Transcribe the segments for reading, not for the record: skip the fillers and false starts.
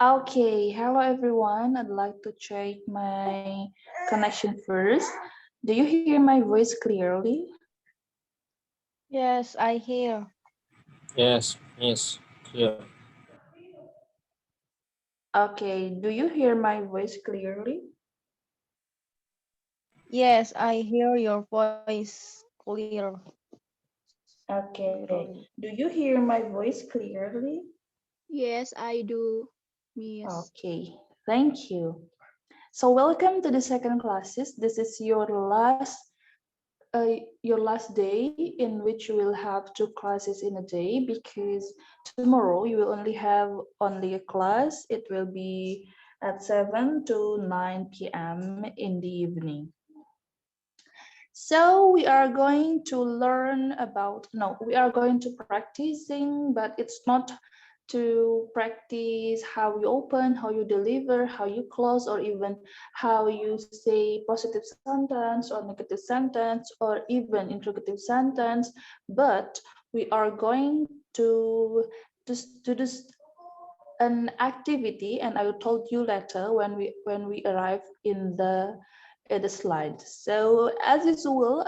Okay, hello everyone. I'd like to check my connection first. Do you hear my voice clearly? Yes, I hear. Yes, clear. Okay, do you hear my voice clearly? Yes, I hear your voice Okay, clearly. do you hear my voice clearly? Yes, I do, Miss. Okay, thank you. So welcome to the second classes. This is your last day in which you will have two classes in a day because tomorrow you will only have only a class. It will be at 7 to 9 p.m. in the evening. So we are going to learn about no, we are going to practicing, but it's not to practice how you open, how you deliver, how you close, or even how you say positive sentence or negative sentence or even interrogative sentence. But we are going to this an activity, and I will told you later when we arrive in the slide. So as usual,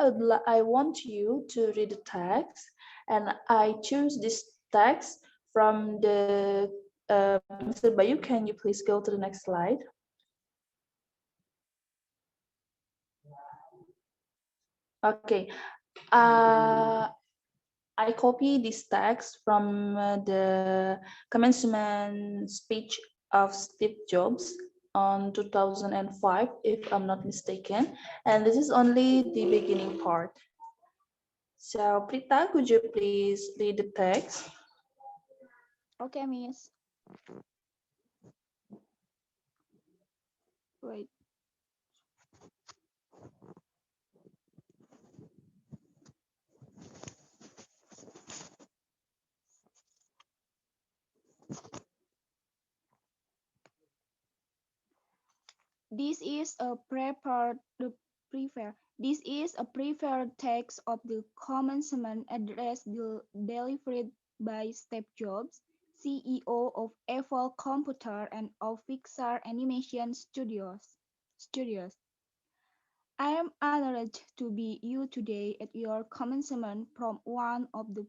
I want you to read the text, and I choose this text from the. Mr. Bayu, can you please go to the next slide? Okay. Uh, I copy this text from the commencement speech of Steve Jobs on 2005, if I'm not mistaken. And this is only the beginning part. So, Prita, could you please read the text? Okay, Miss. Wait. This is a This is a prepared text of the commencement address delivered by Steve Jobs, CEO of Apple Computer and of Pixar Animation Studios. I am honored to be you today at your commencement from one of the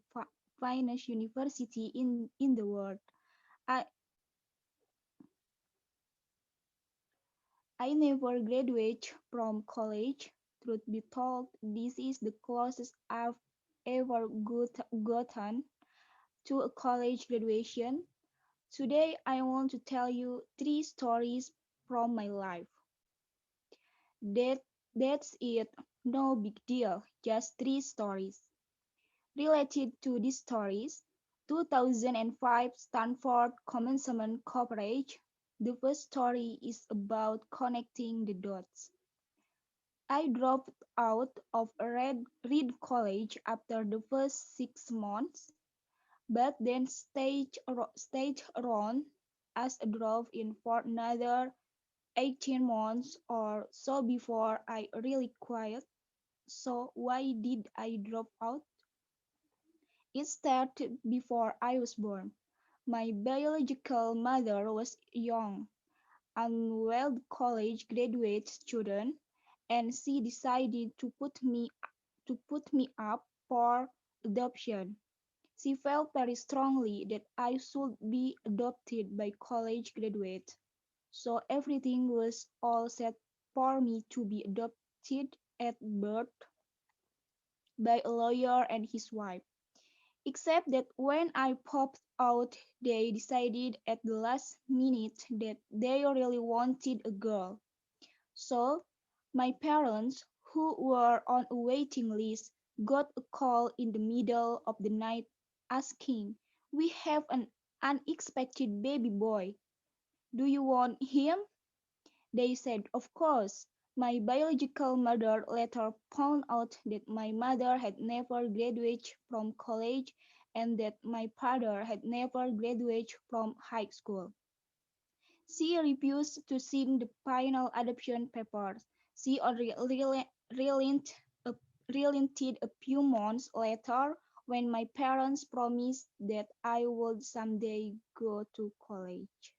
finest university in the world. I, I never graduated from college. Truth be told, this is the closest I've ever gotten to a college graduation. Today, I want to tell you three stories from my life. That, that's it. No big deal. Just three stories. Related to these stories, 2005 Stanford commencement coverage. The first story is about connecting the dots. I dropped out of Reed College after the first 6 months, but then stayed around as a drop-in for another 18 months or so before I really quit. So why did I drop out? It started before I was born. My biological mother was young, unwell college graduate student, and she decided to put me up for adoption. She felt very strongly that I should be adopted by college graduates, so everything was all set for me to be adopted at birth by a lawyer and his wife. Except that when I popped out, they decided at the last minute that they really wanted a girl. So, my parents, who were on a waiting list, got a call in the middle of the night asking, "We have an unexpected baby boy. Do you want him?" They said, "Of course." My biological mother later found out that my mother had never graduated from college and that my father had never graduated from high school. She refused to sign the final adoption papers. She only a- relented a few months later when my parents promised that I would someday go to college.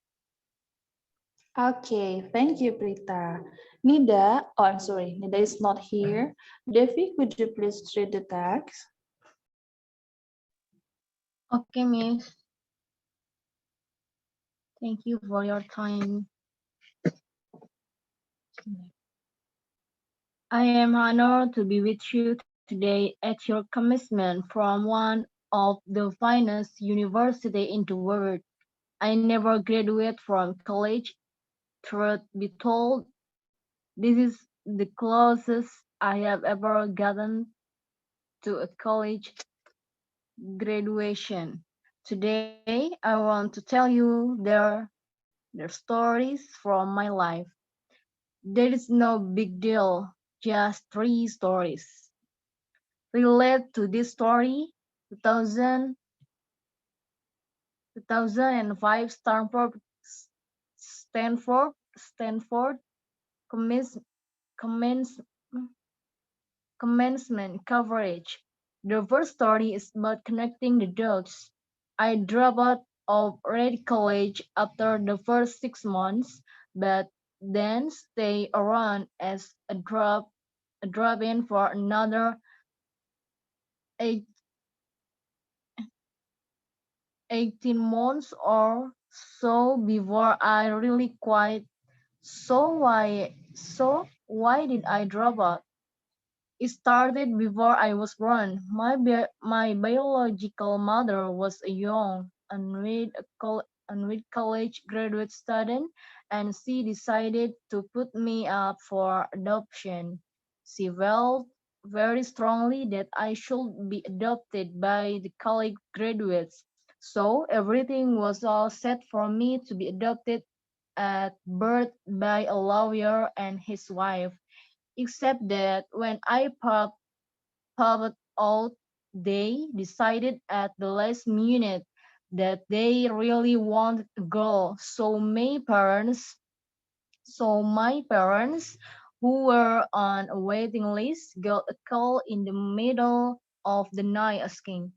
Okay, thank you, Prita. Nida, oh, I'm sorry, Nida is not here. Devi, could you please read the text? Okay, Miss. Thank you for your time. I am honored to be with you today at your commencement from one of the finest university in the world. I never graduated from college. Truth be told, this is the closest I have ever gotten to a college graduation. Today, I want to tell you their stories from my life. There is no big deal, just three stories. Relate to this story, 2000, 2005 Stanford commence, commence, commencement coverage. The first story is about connecting the dots. I dropped out of Ready College after the first 6 months, but then stay around as a drop in for another eight, 18 months or so before I really quit. So why did I drop out? It started before I was born. My biological mother was a young, unwed college graduate student, and she decided to put me up for adoption. She felt very strongly that I should be adopted by the college graduates. So everything was all set for me to be adopted at birth by a lawyer and his wife, except that when I popped out, they decided at the last minute that they really wanted a girl. So my parents, who were on a waiting list, got a call in the middle of the night asking,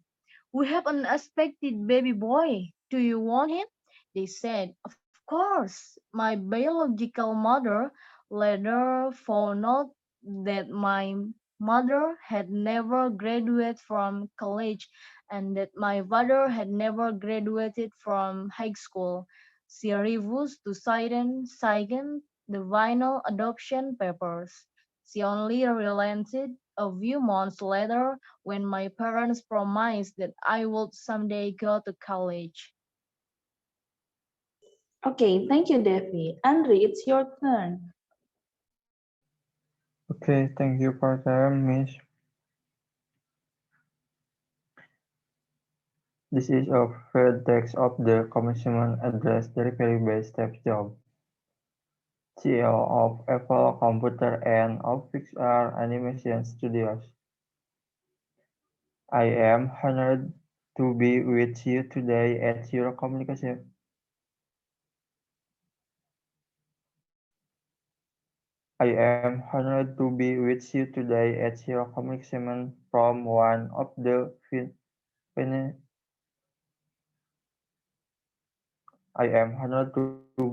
"We have an unexpected baby boy. Do you want him?" They said, "Of course." My biological mother later found out that my mother had never graduated from college and that my father had never graduated from high school. She refused to sign the vinyl adoption papers. She only relented a few months later when my parents promised that I would someday go to college. Okay, thank you, Devi. Andri, it's your turn. Okay, thank you for time, Miss. This is a full text of the commission address delivery by Steve Jobs, CEO of Apple Computer and of Pixar Animation Studios. I am honored to be with you today at your communication. I am honored to be with you today at your communication from one of the I am honored to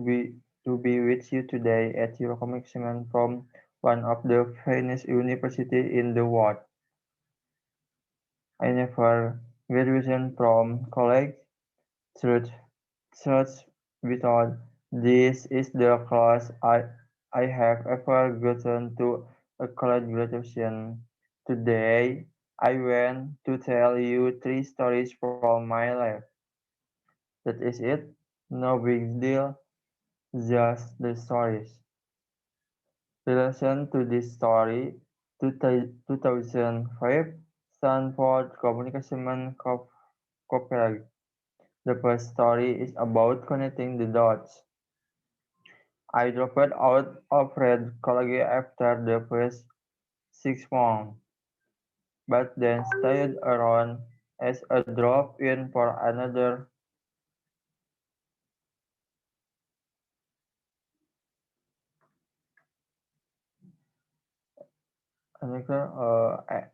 be with you today at your commission from one of the finest universities in the world. I never graduated from college. Truth, truth be told, this is the closest I have ever gotten to a college graduation. Today, I want to tell you three stories from my life. That is it. No big deal, just the stories. Relation to this story, 2005, Stanford Communication Cooperate. The first story is about connecting the dots. I dropped out of Red College after the first 6 months, but then stayed around as a drop-in for another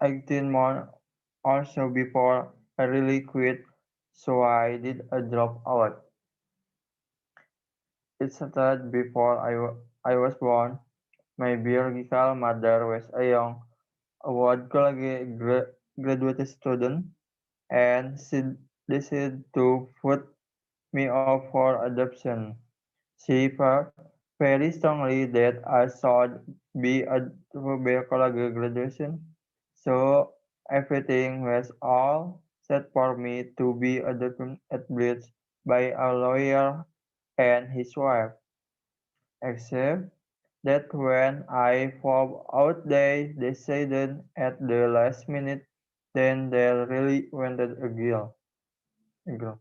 18 months or so before I really quit, so I did a dropout. it started before I was born. My biological mother was a young award graduate student, and she decided to put me up for adoption. She felt very strongly that I should be a biological graduation, so everything was all set for me to be adopted at Blitz by a lawyer and his wife, except that when I found out they decided at the last minute, then they really wanted a girl. A girl.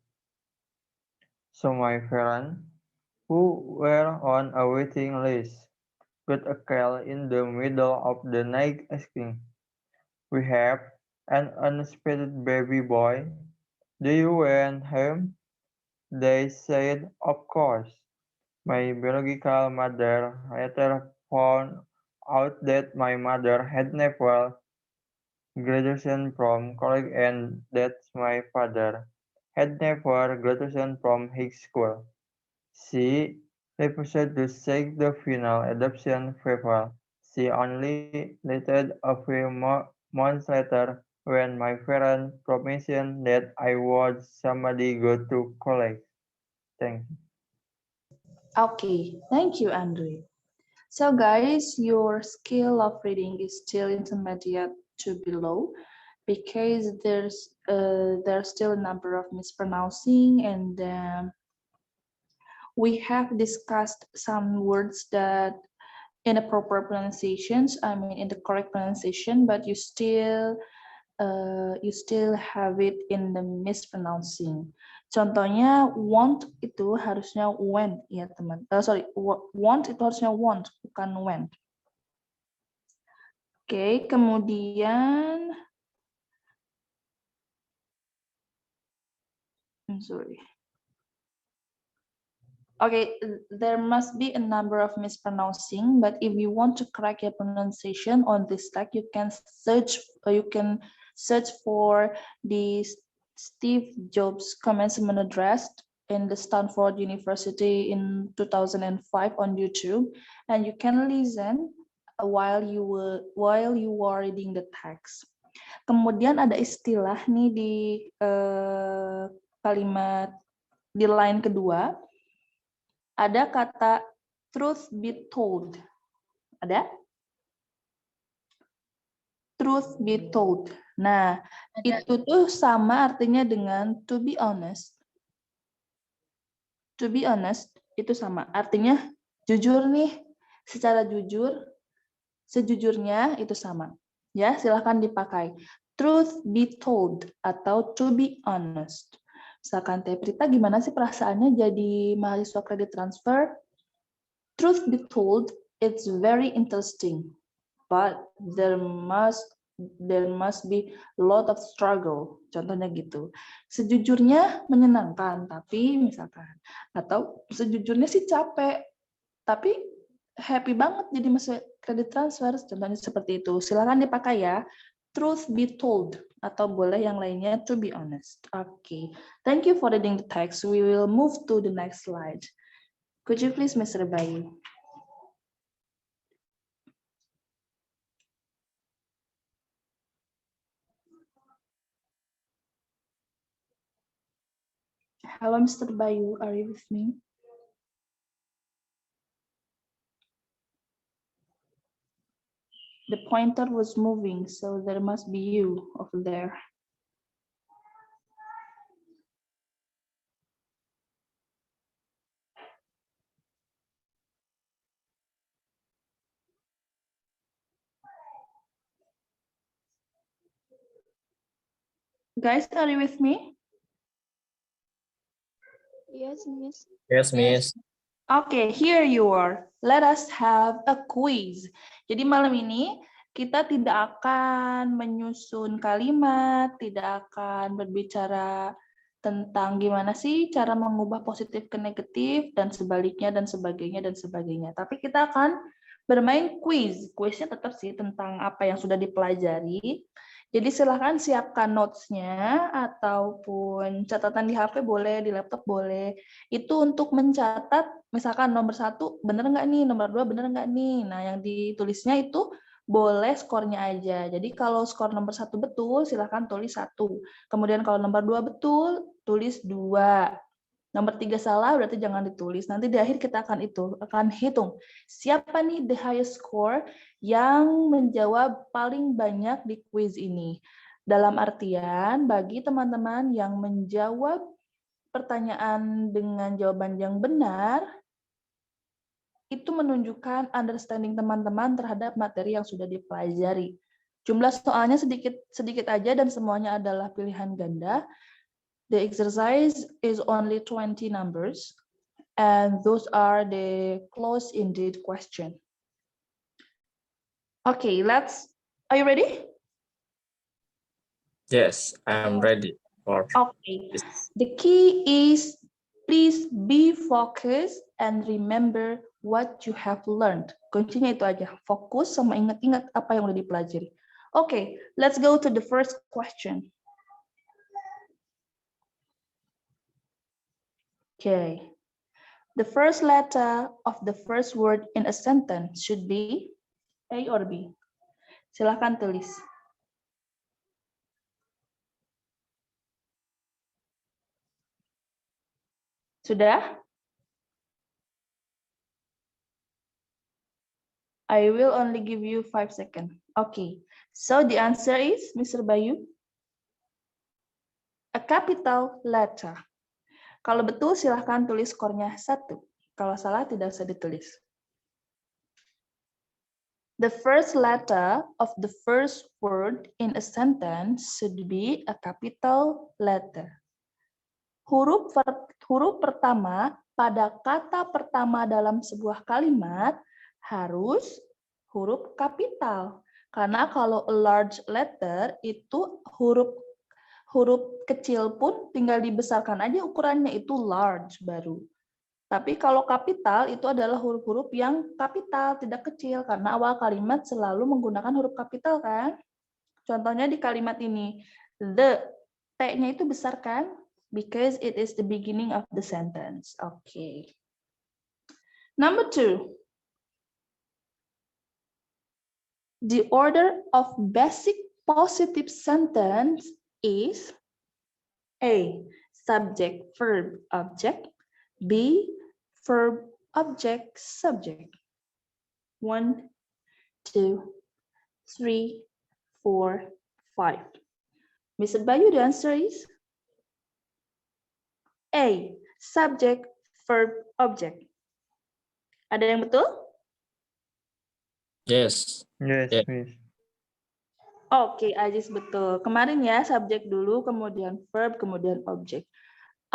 So my parents, who were on a waiting list, got a call in the middle of the night asking, "We have an unexpected baby boy. Do you want him?" They said, "Of course." My biological mother later found out that my mother had never graduated from college and that my father had never graduated from high school. She refused to take the final adoption paper. She only lettered a few months later when my parents promised that I would someday go to college. Thanks. Okay, thank you, Andre. So guys, your skill of reading is still intermediate to below because there's still a number of mispronouncing, and we have discussed some words that in a proper pronunciations, I mean in the correct pronunciation, but you still have it in the mispronouncing. Contohnya want itu harusnya went ya teman. Want itu harusnya want bukan went. Oke, kemudian I'm sorry. Okay, there must be a number of mispronouncing, but if you want to correct your pronunciation on this tag, you can search for the Steve Jobs commencement address in the Stanford University in 2005 on YouTube, and you can listen while you are reading the text. Kemudian ada istilah nih di kalimat di line kedua. Ada kata truth be told. Ada? Truth be told. Nah, itu tuh sama artinya dengan to be honest. To be honest, itu sama. Artinya jujur nih, secara jujur, sejujurnya itu sama. Ya, silahkan dipakai. Truth be told atau to be honest. Misalkan Teh Prita, gimana sih perasaannya jadi mahasiswa kredit transfer? Truth be told, it's very interesting, but there must be a lot of struggle. Contohnya gitu. Sejujurnya menyenangkan, tapi misalkan, atau sejujurnya sih capek, tapi happy banget jadi masuk kredit transfer. Contohnya seperti itu. Silakan dipakai ya. Truth be told, atau boleh yang lainnya to be honest. Okay. Thank you for reading the text. We will move to the next slide. Could you please, Mr. Bayu? Hello, Mr. Bayu. Are you with me? The pointer was moving, so there must be you over there. Guys, are you with me? Yes, Miss. Yes, Miss. Okay, here you are. Let us have a quiz. Jadi malam ini kita tidak akan menyusun kalimat, tidak akan berbicara tentang gimana sih cara mengubah positif ke negatif dan sebaliknya dan sebagainya dan sebagainya. Tapi kita akan bermain quiz. Quiznya tetap sih tentang apa yang sudah dipelajari. Jadi silahkan siapkan notes-nya ataupun catatan di HP boleh, di laptop boleh. Itu untuk mencatat, misalkan nomor 1 bener nggak nih, nomor 2 bener nggak nih. Nah, yang ditulisnya itu boleh skornya aja. Jadi kalau skor nomor 1 betul, silahkan tulis 1. Kemudian kalau nomor 2 betul, tulis 2. Nomor 3 salah, berarti jangan ditulis. Nanti di akhir kita akan hitung. Siapa nih the highest score yang menjawab paling banyak di quiz ini? Dalam artian, bagi teman-teman yang menjawab pertanyaan dengan jawaban yang benar, itu menunjukkan understanding teman-teman terhadap materi yang sudah dipelajari. Jumlah soalnya sedikit aja dan semuanya adalah pilihan ganda. The exercise is only 20 numbers, and those are the close-ended question. Okay, are you ready? Yes, I'm ready for Okay, this. the key is please be focused and remember what you have learned. Kuncinya itu aja, fokus sama ingat-ingat apa yang udah dipelajari. Okay, let's go to the first question. Okay, the first letter of the first word in a sentence should be A or B. Silahkan tulis. Sudah? I will only give you 5 seconds. Okay, so the answer is, Mr. Bayu, a capital letter. Kalau betul silahkan tulis skornya 1. Kalau salah tidak usah ditulis. The first letter of the first word in a sentence should be a capital letter. Huruf pertama pada kata pertama dalam sebuah kalimat harus huruf kapital. Karena kalau a large letter itu huruf kecil pun tinggal dibesarkan aja ukurannya, itu large baru. Tapi kalau kapital itu adalah huruf-huruf yang kapital, tidak kecil. Karena awal kalimat selalu menggunakan huruf kapital kan. Contohnya di kalimat ini, the, T-nya itu besar kan? Because it is the beginning of the sentence. Okay. Number 2. The order of basic positive sentence is A, subject, verb, object. B, verb, object, subject. 1, 2, 3, 4, 5. Mr. Bayu, the answer is A, subject, verb, object. Ada yang betul? Yes. Yes, Yeah. Miss. Oke, Ajis betul. Kemarin ya, subjek dulu, kemudian verb, kemudian object.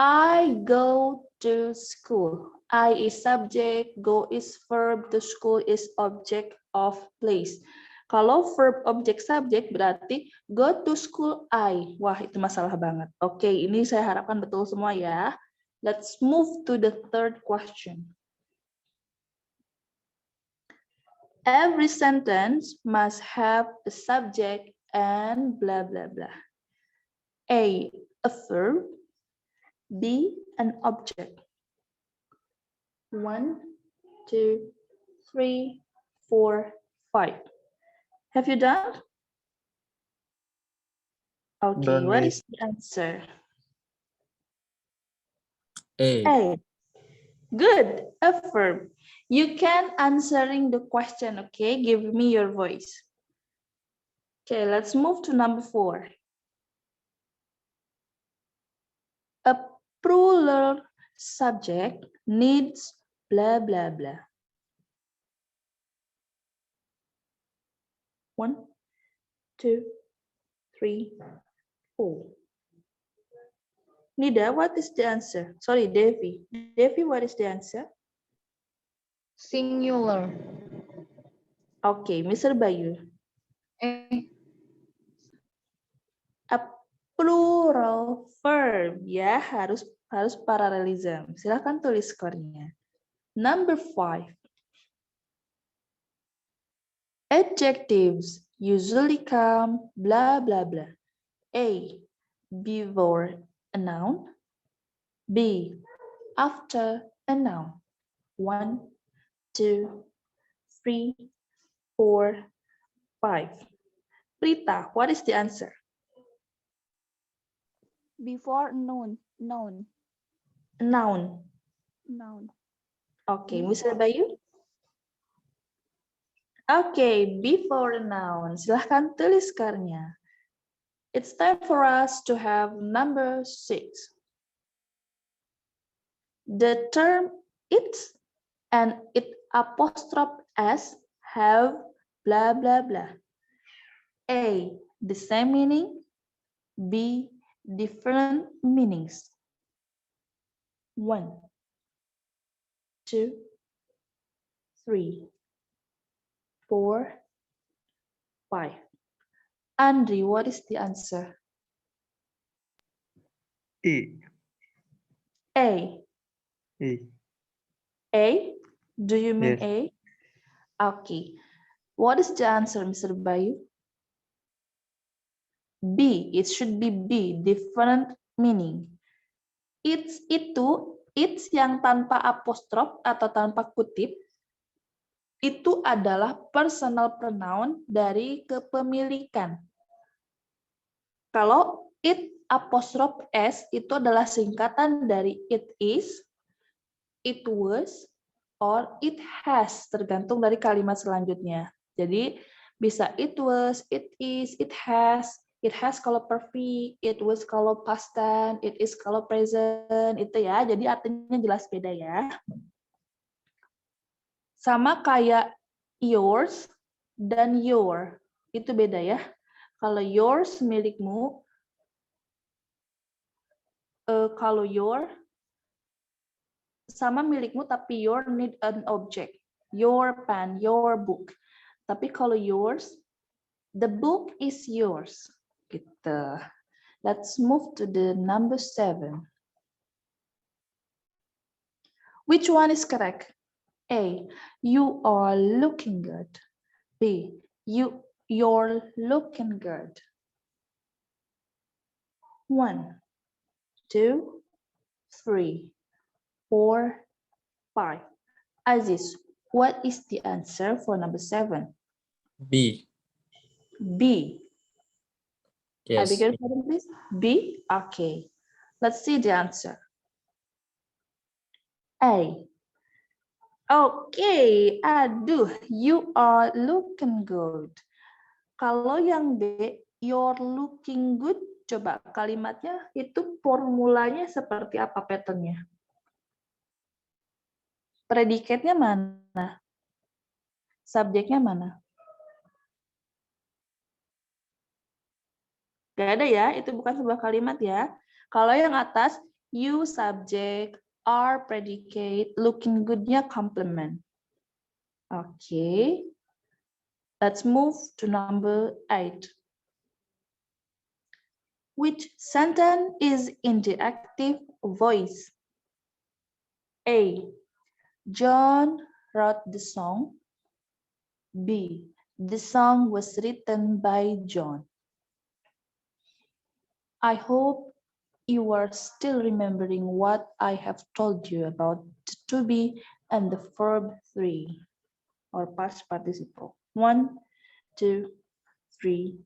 I go to school. I is subject, go is verb, to school is object of place. Kalau verb, object, subject berarti go to school I. Wah, itu masalah banget. Oke, ini saya harapkan betul semua ya. Let's move to the third question. Every sentence must have a subject and blah, blah, blah. A verb. B, an object. 1, 2, 3, 4, 5. Have you done? Okay, Done, what Miss. is the answer? A. A. Good, a verb. You can answering the question, okay? Give me your voice. Okay, let's move to number 4. A plural subject needs blah, blah, blah. 1, 2, 3, 4. Nida, what is the answer? Sorry, Devi. Devi, what is the answer? Singular. Okay, Mr. Bayu. A plural verb, ya, harus parallelism. Silakan tulis skornya. Number 5. Adjectives usually come, blah, blah, blah. A, before a noun. B, after a noun. 1, 2, 3, 4, 5. Rita, what is the answer? Before noun. Noun. Noun. Okay, Before. Mr. Bayu? Okay, before a noun. Silahkan tulis karnya. It's time for us to have number 6. The term it's and it apostrophe s have blah blah blah. A, the same meaning. B, different meanings. 1, 2, 3, 4, 5. Andri, what is the answer? E. A. E. A? Do you mean Yes. A? Okay. What is the answer, Mr. Bayu? B. It should be B. Different meaning. It's yang tanpa apostrof atau tanpa kutip, itu adalah personal pronoun dari kepemilikan. Kalau it apostrophe s itu adalah singkatan dari it is, it was, or it has, tergantung dari kalimat selanjutnya. Jadi bisa it was, it is, it has kalau perfect, it was kalau past tense, it is kalau present, itu ya. Jadi artinya jelas beda ya. Sama kayak yours dan your, itu beda ya. Kalau yours milikmu, kalau your sama milikmu tapi your need an object. Your pen, your book. Tapi kalau yours, the book is yours. Gitu. Let's move to the number 7. Which one is correct? A, you are looking good. B, you're looking good. 1, 2, 3, 4, 5. Aziz, what is the answer for number 7? B. B. I Yes. beg your pardon, please. B. Okay. Let's see the answer. A. Okay. Aduh, you are looking good. Kalau yang B, you're looking good. Coba kalimatnya itu formulanya seperti apa patternnya? Predikatnya mana? Subjeknya mana? Gak ada ya, itu bukan sebuah kalimat ya. Kalau yang atas, you subject, are predicate, looking good-nya complement. Okay. Let's move to number 8. Which sentence is in the active voice? A. John wrote the song. B. The song was written by John. I hope you are still remembering what I have told you about the to be and the verb 3 or past participle. 1, 2, 3,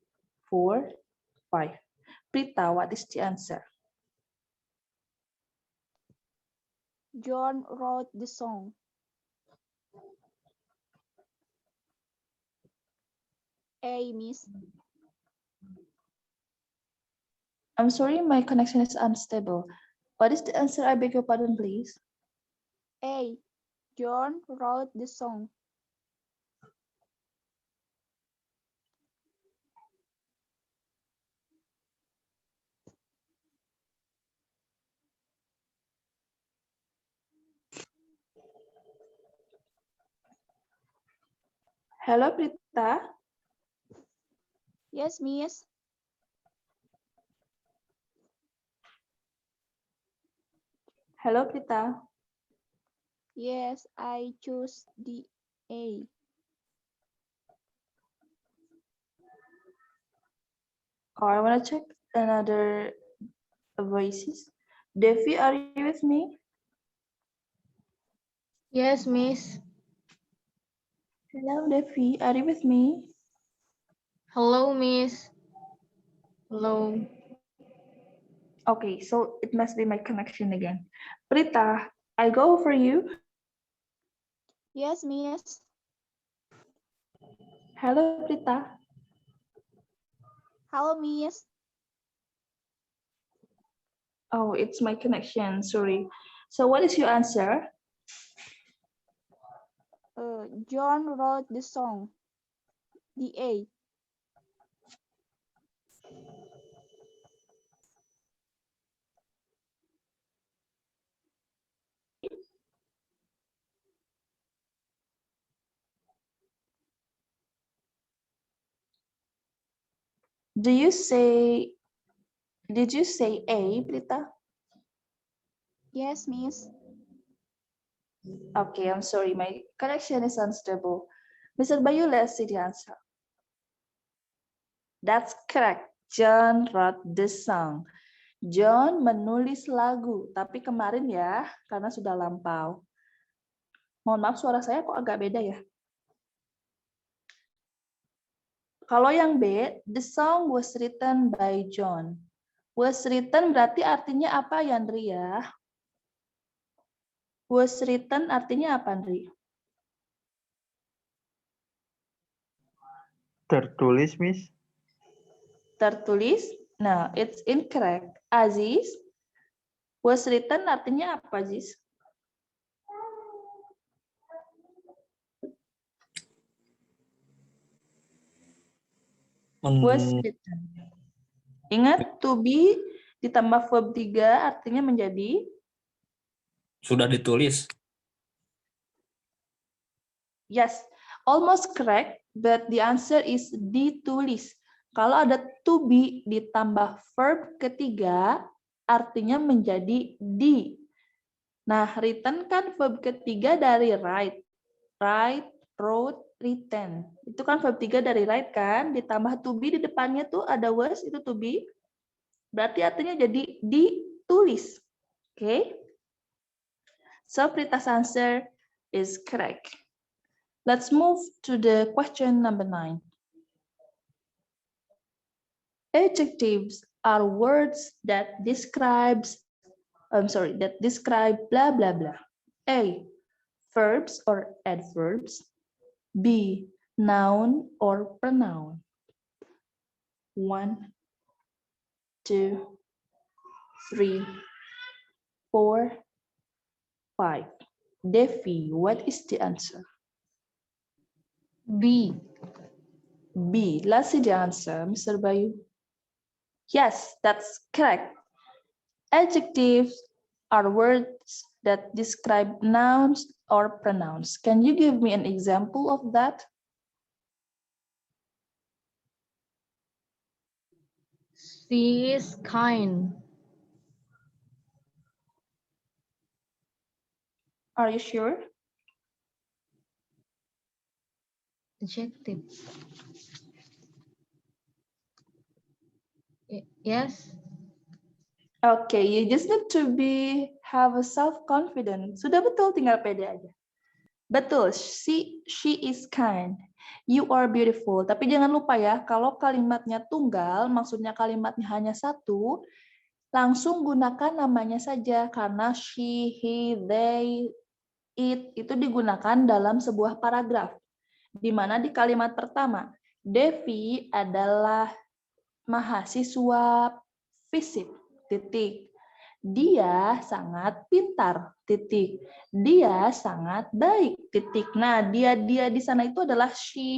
4, 5. Prita, what is the answer? John wrote the song. A, Miss. I'm sorry, my connection is unstable. What is the answer? I beg your pardon, please. A, John wrote the song. Hello, Prita. Yes, Miss. Hello, Prita. Yes, I choose the A. Or I want to check another voices. Devi, are you with me? Yes, Miss. Hello, Devi, are you with me? Hello, Miss. Hello. Okay, so it must be my connection again. Prita, I go for you. Yes, Miss. Hello, Prita. Hello, Miss. Oh, it's my connection, sorry. So what is your answer? John wrote the song. The A. Did you say A, Prita? Yes, Miss. Okay, I'm sorry, my connection is unstable. Mr. Bayu, let's see the answer. That's correct. John wrote the song. John menulis lagu, tapi kemarin ya, karena sudah lampau. Mohon maaf, suara saya kok agak beda ya. Kalau yang B, the song was written by John. Was written berarti artinya apa, Yandri ya? Was written artinya apa, Andri? Tertulis, Miss. Tertulis? Nah, it's incorrect. Aziz, was written artinya apa, Aziz? Was written. Ingat, to be ditambah verb 3 artinya menjadi? Sudah ditulis. Yes, almost correct, but the answer is ditulis. Kalau ada to be ditambah verb ketiga, artinya menjadi di. Nah, written kan verb ketiga dari write. Write, wrote, written. Itu kan verb 3 dari write kan, ditambah to be di depannya tuh ada was, itu to be. Berarti artinya jadi ditulis. Oke. Okay? So, Prita's answer is correct. Let's move to the question number 9. Adjectives are words that describe blah blah blah. A, verbs or adverbs. B, noun or pronoun. 1, 2, 3, 4, 5. Devi, what is the answer? B. B. Let's see the answer, Mr. Bayu. Yes, that's correct. Adjectives are words that describe nouns or pronouns. Can you give me an example of that? She is kind. Are you sure? Adjective. Yes. Okay, you just need to have a self-confidence. Sudah betul, tinggal pede aja. Betul, she is kind. You are beautiful. Tapi jangan lupa ya, kalau kalimatnya tunggal, maksudnya kalimatnya hanya satu, langsung gunakan namanya saja. Karena she, he, they, it itu digunakan dalam sebuah paragraf. Di mana di kalimat pertama, Devi adalah mahasiswa fisik, titik. Dia sangat pintar, titik. Dia sangat baik, titik. Nah, dia di sana itu adalah she.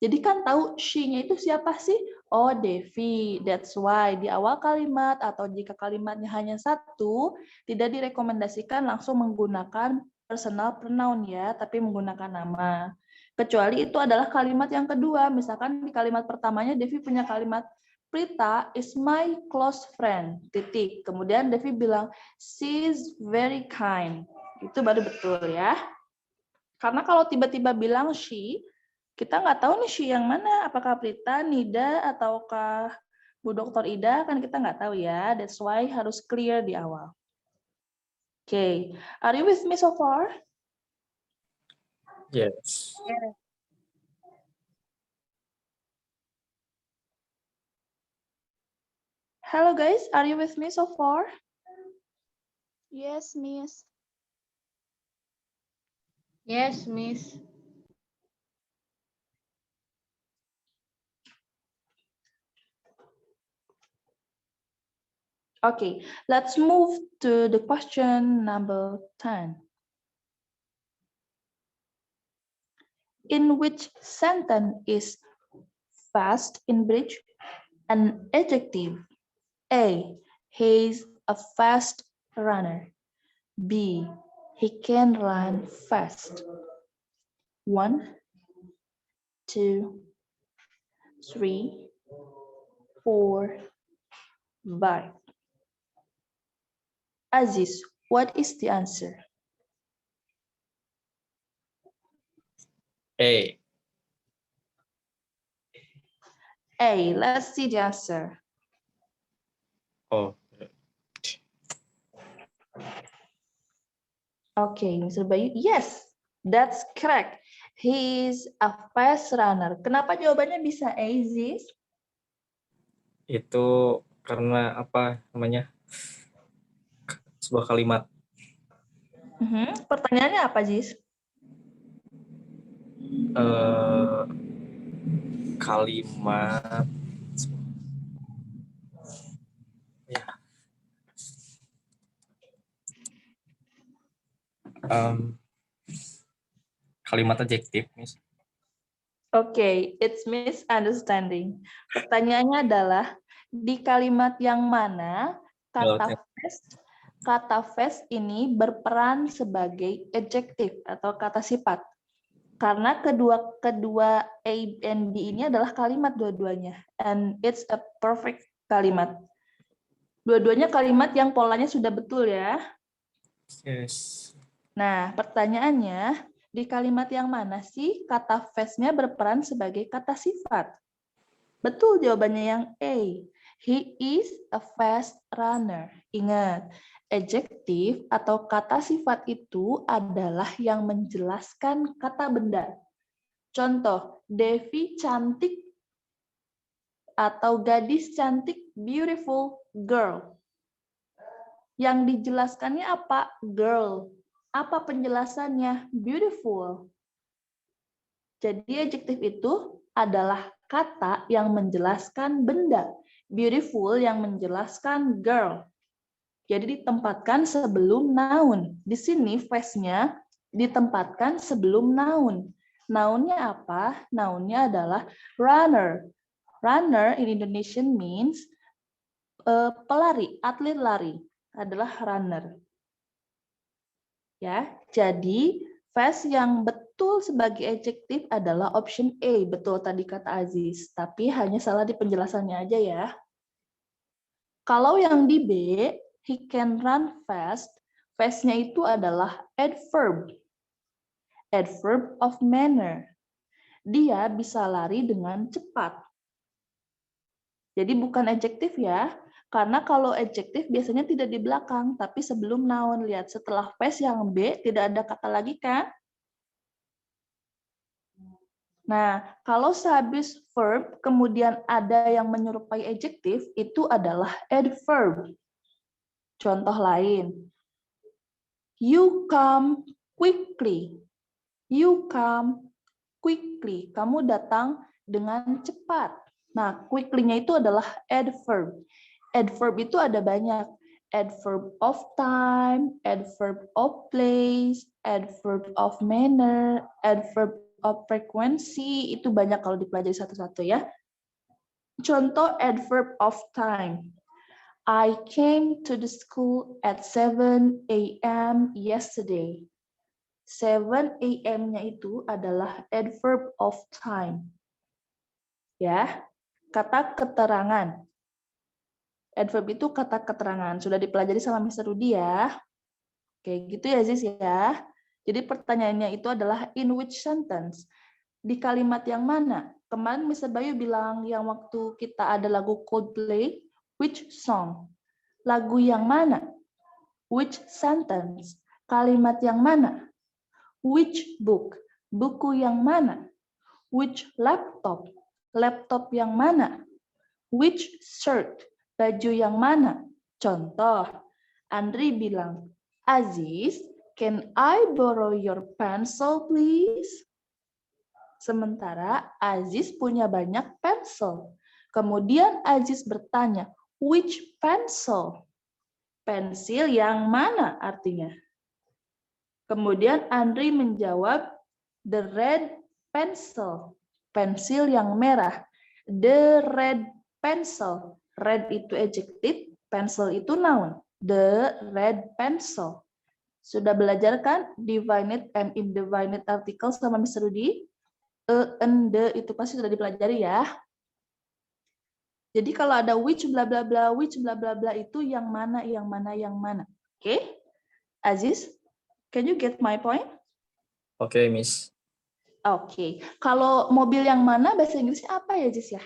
Jadi kan tahu she-nya itu siapa sih? Oh, Devi. That's why di awal kalimat atau jika kalimatnya hanya satu, tidak direkomendasikan langsung menggunakan personal pronoun ya, tapi menggunakan nama. Kecuali itu adalah kalimat yang kedua. Misalkan di kalimat pertamanya Devi punya kalimat Prita is my close friend, titik. Kemudian Devi bilang, she's very kind. Itu baru betul ya. Karena kalau tiba-tiba bilang she, Kita nggak tahu nih she yang mana, apakah Prita, Nida, ataukah Bu Dr. Ida, kan kita nggak tahu ya. That's why harus clear di awal. Okay, are you with me so far? Yes. Hello guys, are you with me so far? Yes, Miss. Yes, Miss. Okay, let's move to the question number 10. In which sentence is fast in bridge an adjective? A, he's a fast runner. B, he can run fast. 1, 2, 3, 4, 5. Aziz, what is the answer? A. A, let's see the answer. Oh, Okay, Mr. Bayu, yes, that's correct. He is a fast runner. Kenapa jawabannya bisa A, Aziz? itu karena apa namanya? Sebuah kalimat. Pertanyaannya apa, Aziz? Kalimat ya. Kalimat adjektif, Miss. Oke, it's misunderstanding. Pertanyaannya adalah di kalimat yang mana kata fast ini berperan sebagai adjektif atau kata sifat. Karena kedua A and B ini adalah kalimat dua-duanya, and it's a perfect kalimat. Dua-duanya kalimat yang polanya sudah betul ya. Yes. Nah, pertanyaannya, di kalimat yang mana sih kata fast-nya berperan sebagai kata sifat? Betul jawabannya yang A. He is a fast runner. Ingat, adjektif atau kata sifat itu adalah yang menjelaskan kata benda. Contoh, Devi cantik atau gadis cantik, beautiful girl. Yang dijelaskannya apa? Girl. Apa penjelasannya? Beautiful. Jadi adjektif itu adalah kata yang menjelaskan benda. Beautiful yang menjelaskan girl. Jadi ditempatkan sebelum noun. Di sini face-nya ditempatkan sebelum noun. Nounnya apa? Nounnya adalah runner. Runner in Indonesian means pelari, atlet lari adalah runner. Ya, jadi face yang betul sebagai adjektif adalah option A. Betul tadi kata Aziz, tapi hanya salah di penjelasannya aja ya. Kalau yang di B, he can run fast, fast-nya itu adalah adverb. Adverb of manner. Dia bisa lari dengan cepat. Jadi bukan adjektif ya, karena kalau adjektif biasanya tidak di belakang, tapi sebelum noun. Lihat, setelah face yang B, tidak ada kata lagi kan? Nah, kalau sehabis verb, kemudian ada yang menyerupai adjektif, itu adalah adverb. Contoh lain, you come quickly. You come quickly. Kamu datang dengan cepat. Nah, quickly-nya itu adalah adverb. Adverb itu ada banyak. Adverb of time, adverb of place, adverb of manner, adverb of frequency, itu banyak kalau dipelajari satu-satu ya. Contoh adverb of time. I came to the school at 7 a.m. yesterday. 7 a.m.-nya itu adalah adverb of time. Ya, kata keterangan. Adverb itu kata keterangan. Sudah dipelajari sama Mr. Rudi ya. Oke, gitu ya Ziz ya. Jadi pertanyaannya itu adalah in which sentence? Di kalimat yang mana? Kemarin Mr. Bayu bilang yang waktu kita ada lagu Coldplay, which song? Lagu yang mana? Which sentence? Kalimat yang mana? Which book? Buku yang mana? Which laptop? Laptop yang mana? Which shirt? Baju yang mana? Contoh, Andri bilang, Aziz, can I borrow your pencil, please? Sementara Aziz punya banyak pensil. Kemudian Aziz bertanya, which pencil? Pensil yang mana artinya? Kemudian Andri menjawab, the red pencil. Pensil yang merah. The red pencil. Red itu adjective, pencil itu noun. The red pencil. Sudah belajar kan definite and indefinite article sama Mr. Rudi? And the itu pasti sudah dipelajari ya. Jadi kalau ada which bla bla bla, which bla bla bla itu yang mana, yang mana, yang mana. Oke? Aziz, can you get my point? Oke, Miss. Oke. Kalau mobil yang mana bahasa Inggrisnya apa ya, Aziz ya?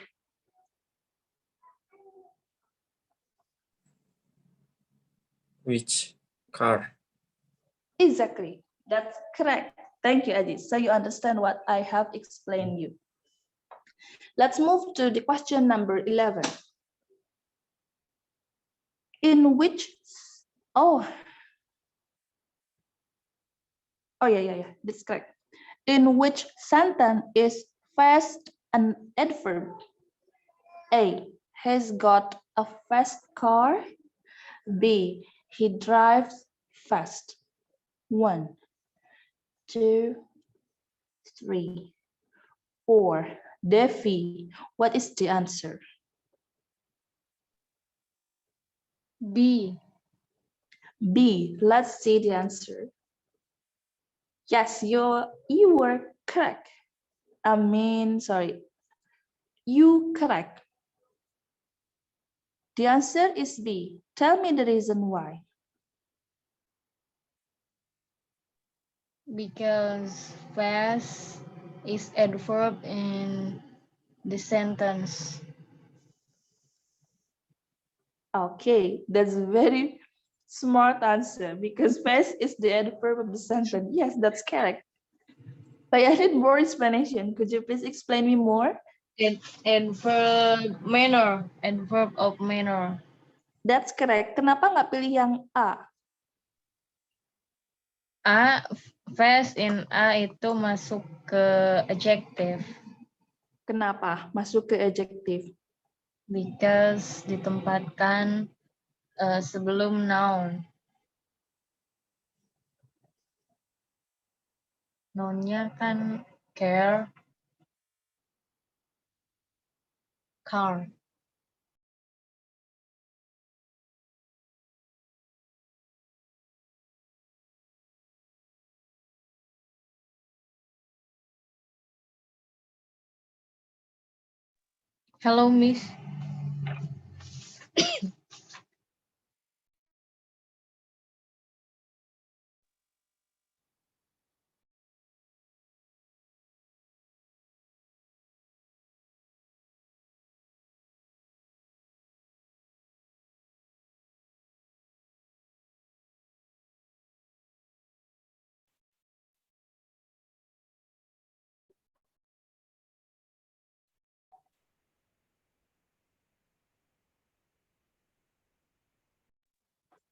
Which car? Exactly. That's correct. Thank you, Aziz. So you understand what I have explained you. Let's move to the question number 11. In which, yeah, that's correct. In which sentence is fast an adverb? A, has got a fast car. B, he drives fast. 1, 2, 3, 4. Devi, what is the answer? B. B. Let's see the answer. Yes, you were correct. You correct. The answer is B. Tell me the reason why. Because fast is adverb in the sentence. Okay, that's a very smart answer because fast is the adverb of the sentence. Yes, that's correct. But I need more explanation. Could you please explain me more? Adverb manner, adverb of manner. That's correct. Kenapa nggak pilih yang A? A, fast in A itu masuk ke adjective. Kenapa masuk ke adjective? Because ditempatkan sebelum noun. Nounnya kan care, car. Hello, Miss.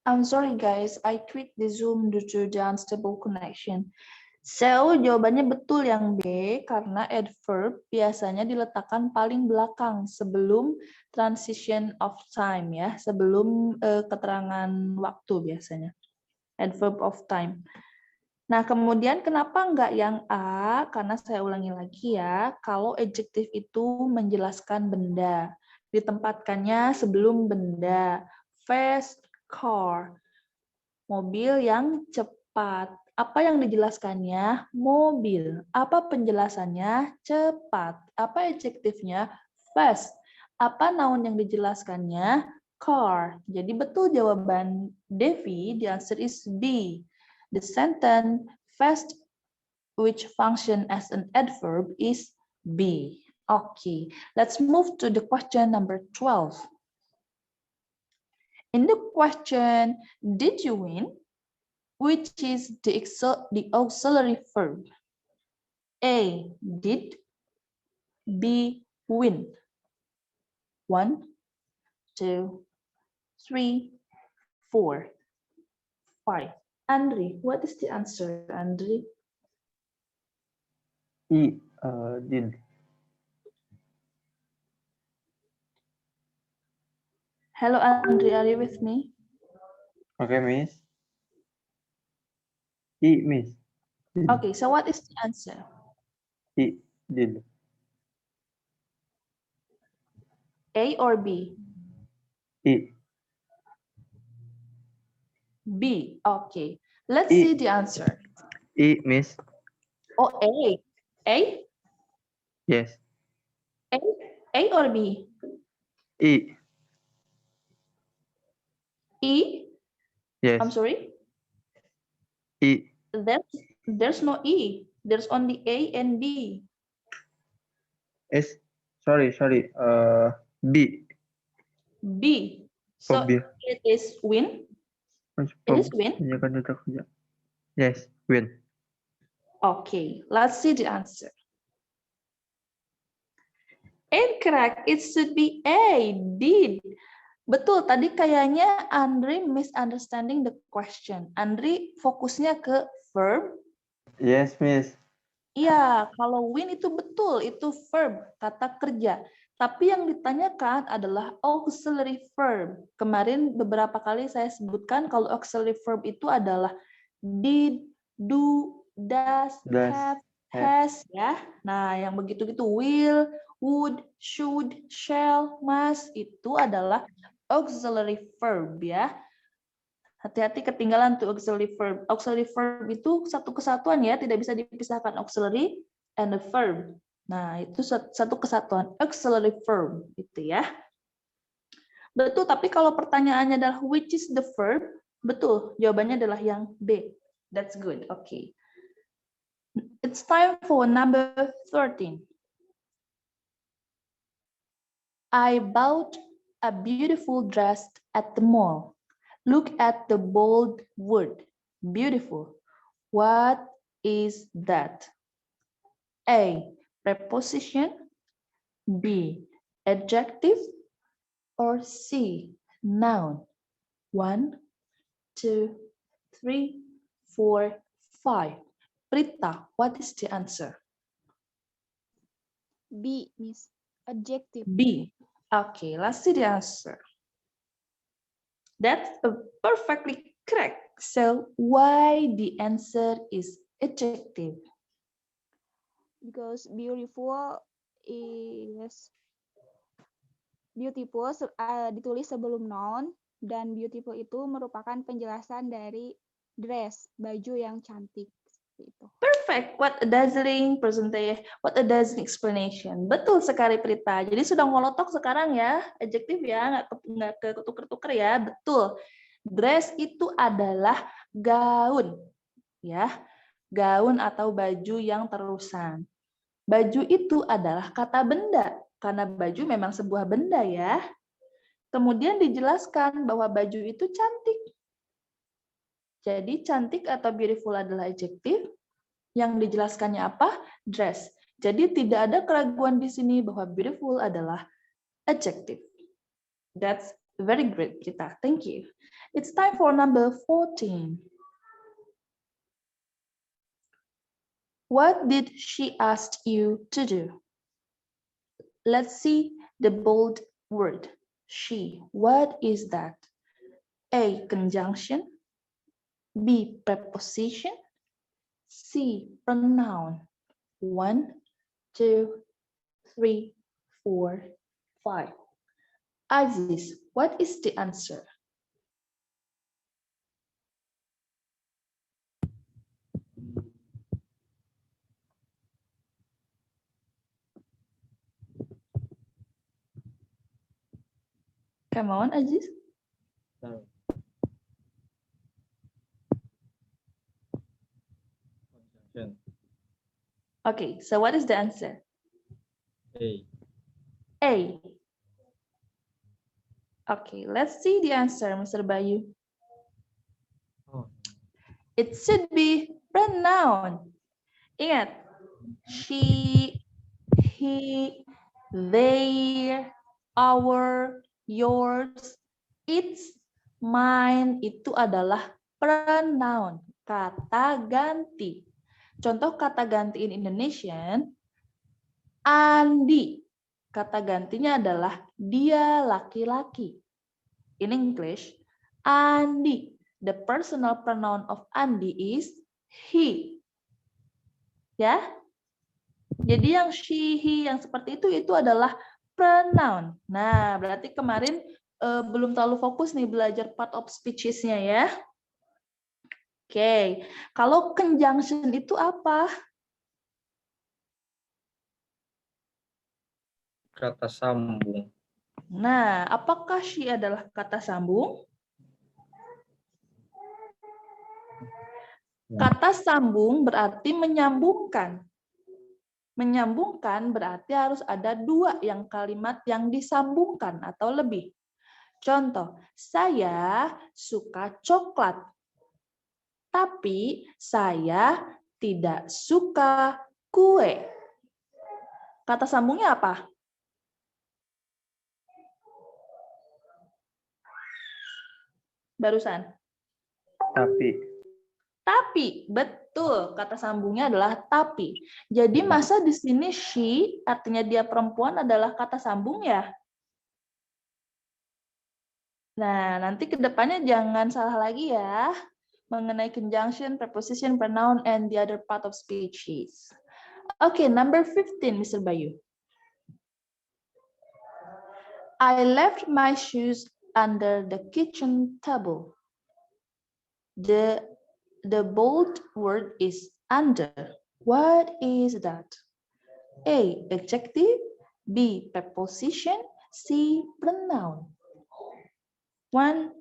I'm sorry guys, I quit the Zoom due to the unstable connection. So, jawabannya betul yang B, karena adverb biasanya diletakkan paling belakang sebelum transition of time ya, sebelum keterangan waktu biasanya. Adverb of time. Nah, kemudian kenapa enggak yang A? Karena saya ulangi lagi ya, kalau adjective itu menjelaskan benda, ditempatkannya sebelum benda. Fast car, mobil yang cepat. Apa yang dijelaskannya? Mobil. Apa penjelasannya? Cepat. Apa adjektifnya? Fast. Apa noun yang dijelaskannya? Car. Jadi betul jawaban Devi, the answer is B. The sentence fast which function as an adverb is be. Okay, let's move to the question number 12. In the question, did you win? Which is the auxiliary verb? A, did. B, win. 1, 2, 3, 4, 5. Andri, what is the answer, Andri? E, did. Hello, Andri, are you with me? Okay, Miss. E, Miss. Did. Okay, so what is the answer? E, did. A or B? E, B. Okay, let's E. see the answer. E, Miss. Oh, A. A? Yes. A or B? E. E? Yes. I'm sorry? E. There's no E. There's only A and B. S. Sorry. B. B. So B. it is win. It is win. Yes, win. Okay, let's see the answer. Incorrect. It should be A, did. Betul, tadi kayaknya Andri misunderstanding the question. Andri fokusnya ke verb. Yes, Miss. Iya, kalau win itu betul, itu verb, kata kerja. Tapi yang ditanyakan adalah auxiliary verb. Kemarin beberapa kali saya sebutkan kalau auxiliary verb itu adalah did, do, does, have, has, ya. Nah, yang begitu-gitu will, would, should, shall, must itu adalah auxiliary verb ya. Hati-hati ketinggalan tuh auxiliary verb. Auxiliary verb itu satu kesatuan ya, tidak bisa dipisahkan auxiliary and the verb. Nah, itu satu kesatuan auxiliary verb itu ya. Betul, tapi kalau pertanyaannya adalah which is the verb? Betul, jawabannya adalah yang B. That's good. Okay. It's time for number 13. I bought a beautiful dress at the mall. Look at the bold word, beautiful. What is that? A, preposition, B, adjective, or C, noun? 1, 2, 3, 4, 5. Prita, what is the answer? B, Miss. Adjective. B. Okay, let's see the answer. That's perfectly correct. So why the answer is adjective? Because beautiful is ditulis sebelum noun, dan beautiful itu merupakan penjelasan dari dress, baju yang cantik. Itu. Perfect. What a dazzling presentation. What a dazzling explanation. Betul sekali Prita. Jadi sudah ngolotok sekarang ya, adjektif ya, nggak ketuker-tuker ya. Betul. Dress itu adalah gaun, ya, gaun atau baju yang terusan. Baju itu adalah kata benda, karena baju memang sebuah benda ya. Kemudian dijelaskan bahwa baju itu cantik. Jadi cantik atau beautiful adalah adjektif. Yang dijelaskannya apa? Dress. Jadi tidak ada keraguan di sini bahwa beautiful adalah adjective. That's very great, Prita. Thank you. It's time for number 14. What did she ask you to do? Let's see the bold word. She. What is that? A, conjunction. B, preposition. C, pronoun. 1, 2, 3, 4, 5. Aziz, what is the answer? Come on, Aziz. Conjunction. Okay, so what is the answer? A. A. Okay, let's see the answer, Mr. Bayu. Oh. It should be pronoun. Ingat, she, he, they, our, yours, its, mine itu adalah pronoun, kata ganti. Contoh kata ganti in Indonesian, Andi. Kata gantinya adalah dia laki-laki. In English, Andi. The personal pronoun of Andi is he. Ya. Jadi yang she, he, yang seperti itu adalah pronoun. Nah, berarti kemarin belum terlalu fokus nih belajar part of speeches-nya ya. Oke, kalau conjunction itu apa? Kata sambung. Nah, apakah she adalah kata sambung? Kata sambung berarti menyambungkan. Menyambungkan berarti harus ada dua yang kalimat yang disambungkan atau lebih. Contoh, saya suka coklat. Tapi saya tidak suka kue. Kata sambungnya apa? Barusan. Tapi, betul. Kata sambungnya adalah tapi. Jadi masa di sini she, artinya dia perempuan adalah kata sambung ya? Nah, nanti ke depannya jangan salah lagi ya. Mengenai conjunction, preposition, pronoun, and the other part of speeches. Okay, number 15, Mr. Bayu. I left my shoes under the kitchen table. The bold word is under. What is that? A, adjective, B, preposition, C, pronoun. 1,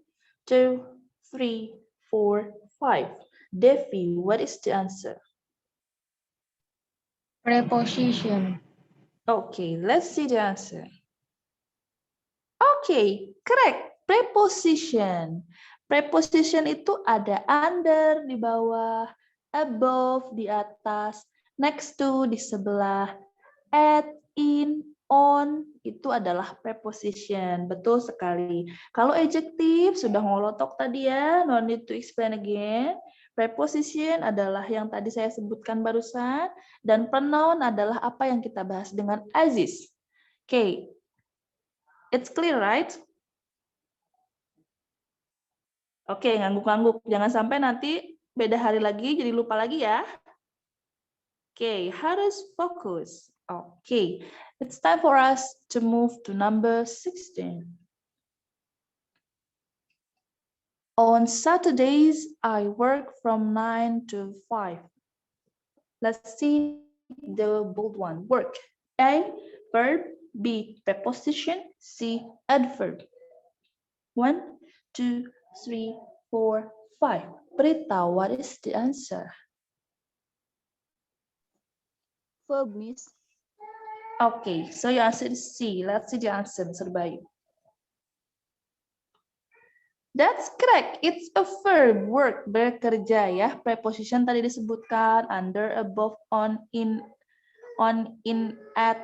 2, 3, 4, 5. Devi, what is the answer? Preposition. Okay, let's see the answer. Okay, correct. Preposition. Preposition itu ada under di bawah, above di atas, next to di sebelah, at, in, on, itu adalah preposition. Betul sekali. Kalau adjective sudah ngolotok tadi ya, no need to explain again. Preposition adalah yang tadi saya sebutkan barusan, dan pronoun adalah apa yang kita bahas dengan Aziz. Okay. It's clear, right? Oke, ngangguk-ngangguk. Jangan sampai nanti beda hari lagi, jadi lupa lagi ya. Oke, harus fokus. Oke, it's time for us to move to number 16. On Saturdays, I work from 9 to 5. Let's see the bold one. Work. A, verb. B, preposition. C, adverb. 1, 2, 3, 4, 5. Prita, what is the answer? Verb, Miss. Okay, so your answer is C. Let's see the answer, Mr. Bayu. That's correct. It's a verb, work, bekerja ya. Preposition tadi disebutkan under, above, on, in, at,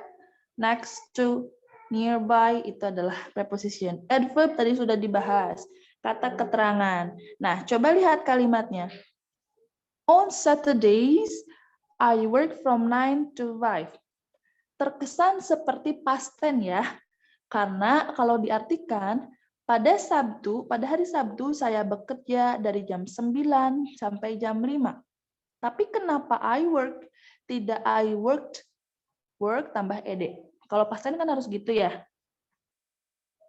next to, nearby, itu adalah preposition. Adverb tadi sudah dibahas, kata keterangan. Nah, coba lihat kalimatnya. On Saturdays, I work from 9 to 5. Terkesan seperti past tense ya, karena kalau diartikan, pada hari Sabtu saya bekerja dari jam 9 sampai jam 5. Tapi kenapa I work, tidak I worked, work tambah ed. Kalau past tense kan harus gitu ya.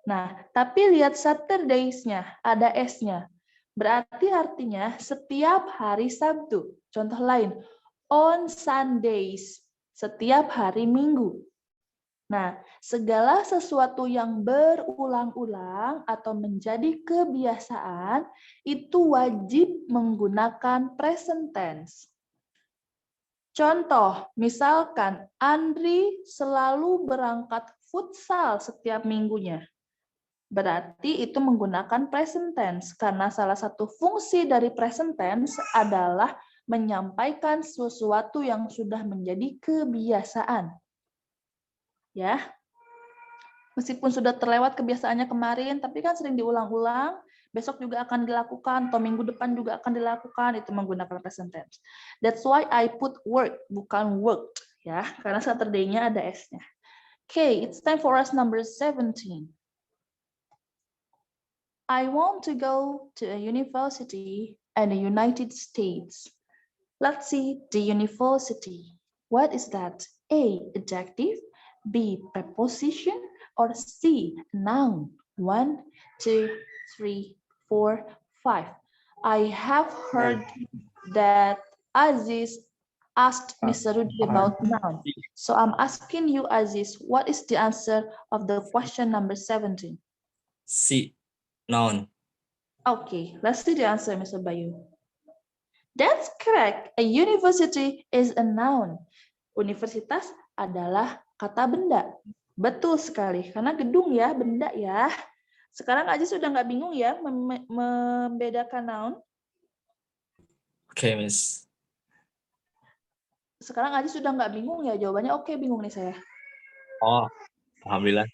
Nah, tapi lihat Saturdays-nya, ada S-nya. Berarti artinya setiap hari Sabtu. Contoh lain, on Sundays, setiap hari Minggu. Nah, segala sesuatu yang berulang-ulang atau menjadi kebiasaan itu wajib menggunakan present tense. Contoh, misalkan Andri selalu berangkat futsal setiap minggunya. Berarti itu menggunakan present tense karena salah satu fungsi dari present tense adalah menyampaikan sesuatu yang sudah menjadi kebiasaan. Ya. Meskipun sudah terlewat kebiasaannya kemarin, tapi kan sering diulang-ulang, besok juga akan dilakukan, atau minggu depan juga akan dilakukan, itu menggunakan present tense. That's why I put work, bukan worked, ya, karena Saturday-nya ada S-nya. Okay, it's time for us number 17. I want to go to a university in the United States. Let's see the university. What is that? A, adjective, B, preposition, or C, noun? 1, 2, 3, 4, 5. I have heard that Aziz asked Mr. Rudy about noun. So I'm asking you, Aziz, what is the answer of the question number 17? C, noun. Okay, let's see the answer, Mr. Bayu. That's correct. A university is a noun. Universitas adalah kata benda. Betul sekali, karena gedung ya, benda ya. Sekarang aja sudah nggak bingung ya membedakan noun. Oke, Miss. Sekarang aja sudah nggak bingung ya, jawabannya oke, bingung nih saya. Oh, alhamdulillah.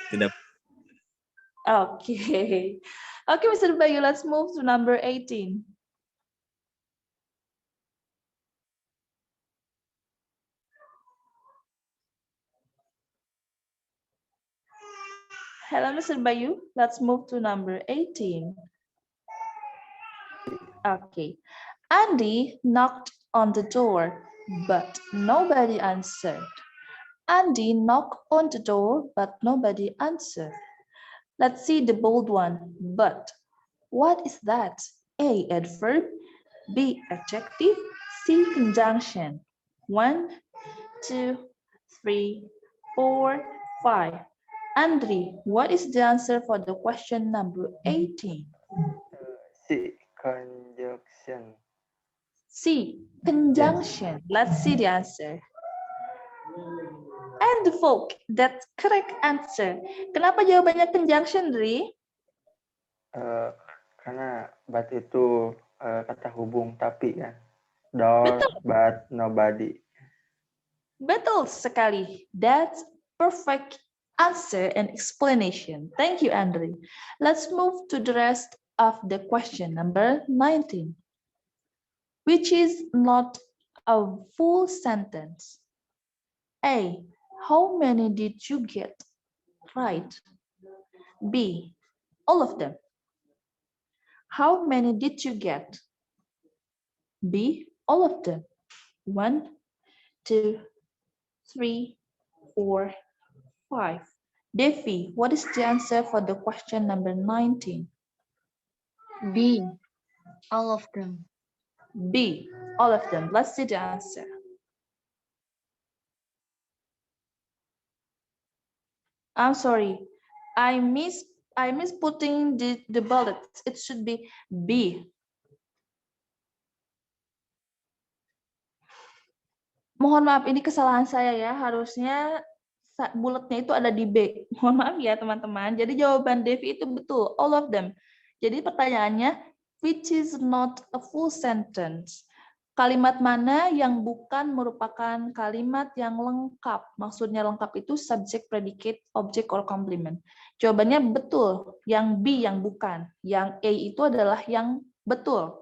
Tidak. Oke. Oke, Mr. Bayu, let's move to number 18. Hello, Mr. Bayu. Let's move to number 18. Okay. Andy knocked on the door, but nobody answered. Andy knocked on the door, but nobody answered. Let's see the bold one, but. What is that? A, adverb, B, adjective, C, conjunction. 1, 2, 3, 4, 5. Andri, what is the answer for the question number 18? C, conjunction. C, conjunction. Let's see the answer. And the folk, that's correct answer. Kenapa jawabannya conjunction, Dri? Karena but itu kata hubung tapi kan. Door, Betul. but nobody. Betul sekali. That's perfect answer and explanation. Thank you, Andri. Let's move to the rest of the question number 19, which is not a full sentence. A, how many did you get? Right. B, all of them. How many did you get? B, all of them. 1, 2, 3, 4, 5. Devi, what is the answer for the question number 19? B, all of them. B, all of them. Let's see the answer. I'm sorry, I miss putting the bullets. It should be B. Mohon maaf, ini kesalahan saya ya. Harusnya bulatnya itu ada di B. Mohon maaf ya teman-teman. Jadi jawaban Devi itu betul, all of them. Jadi pertanyaannya, which is not a full sentence. Kalimat mana yang bukan merupakan kalimat yang lengkap? Maksudnya lengkap itu subject, predicate, object, or complement. Jawabannya betul, yang B yang bukan. Yang A itu adalah yang betul.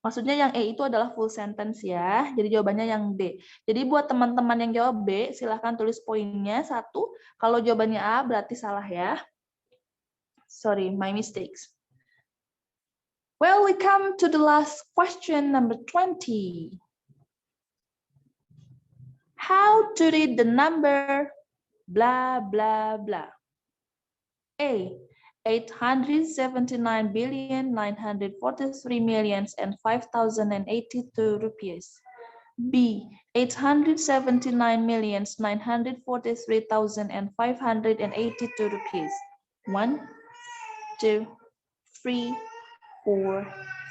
Maksudnya yang E itu adalah full sentence ya. Jadi jawabannya yang B. Jadi buat teman-teman yang jawab B, silahkan tulis poinnya 1. Kalau jawabannya A berarti salah ya. Sorry, my mistakes. Well, we come to the last question, number 20. How to read the number blah, blah, blah? A, 879,943,005,082 rupees. B, 879,943,582 rupees. 1, 2, 3, 4,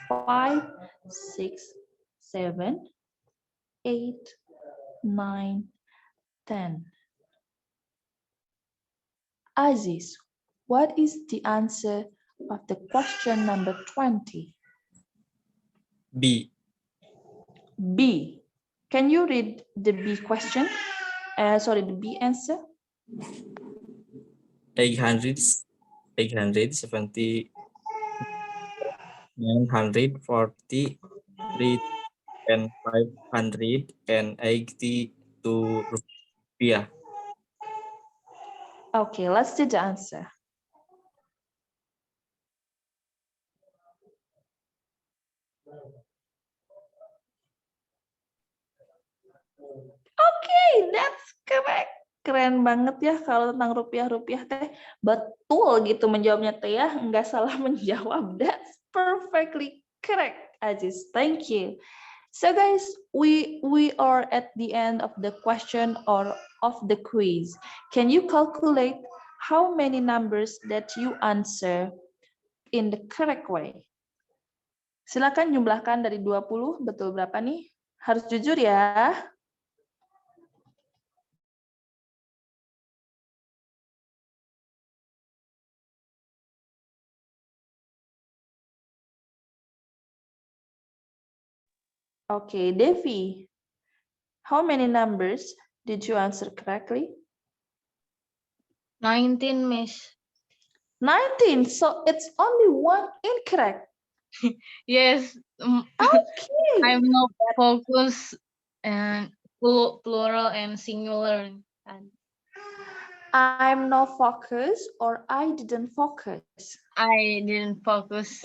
5, 6, 7, 8, 9, 10. Aziz, what is the answer of the question number 20? B. B. Can you read the B question? Sorry, the B answer? 870, 943, and 582 rupiah. Okay, let's see the answer. Okay, that's correct. Keren banget ya kalau tentang rupiah-rupiah teh. Betul gitu menjawabnya teh ya, nggak salah menjawab. That's perfectly correct, Aziz. Thank you. So guys, we are at the end of the question or of the quiz. Can you calculate how many numbers that you answer in the correct way? Silakan jumlahkan dari 20, betul berapa nih? Harus jujur ya. Okay, Devi, how many numbers did you answer correctly? 19, Miss. 19, so it's only one incorrect. Yes, Okay. I'm not focused and plural and singular. And I'm not focused or I didn't focus. I didn't focus.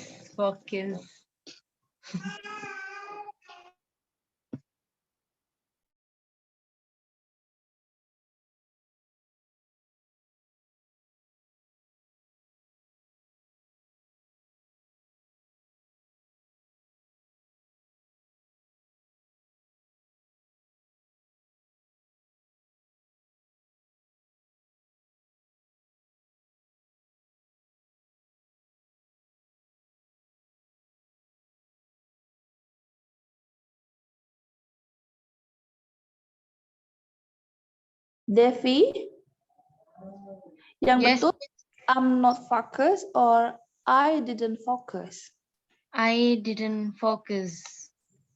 Devi, yang Yes. betul I'm not focused or I didn't focus. I didn't focus.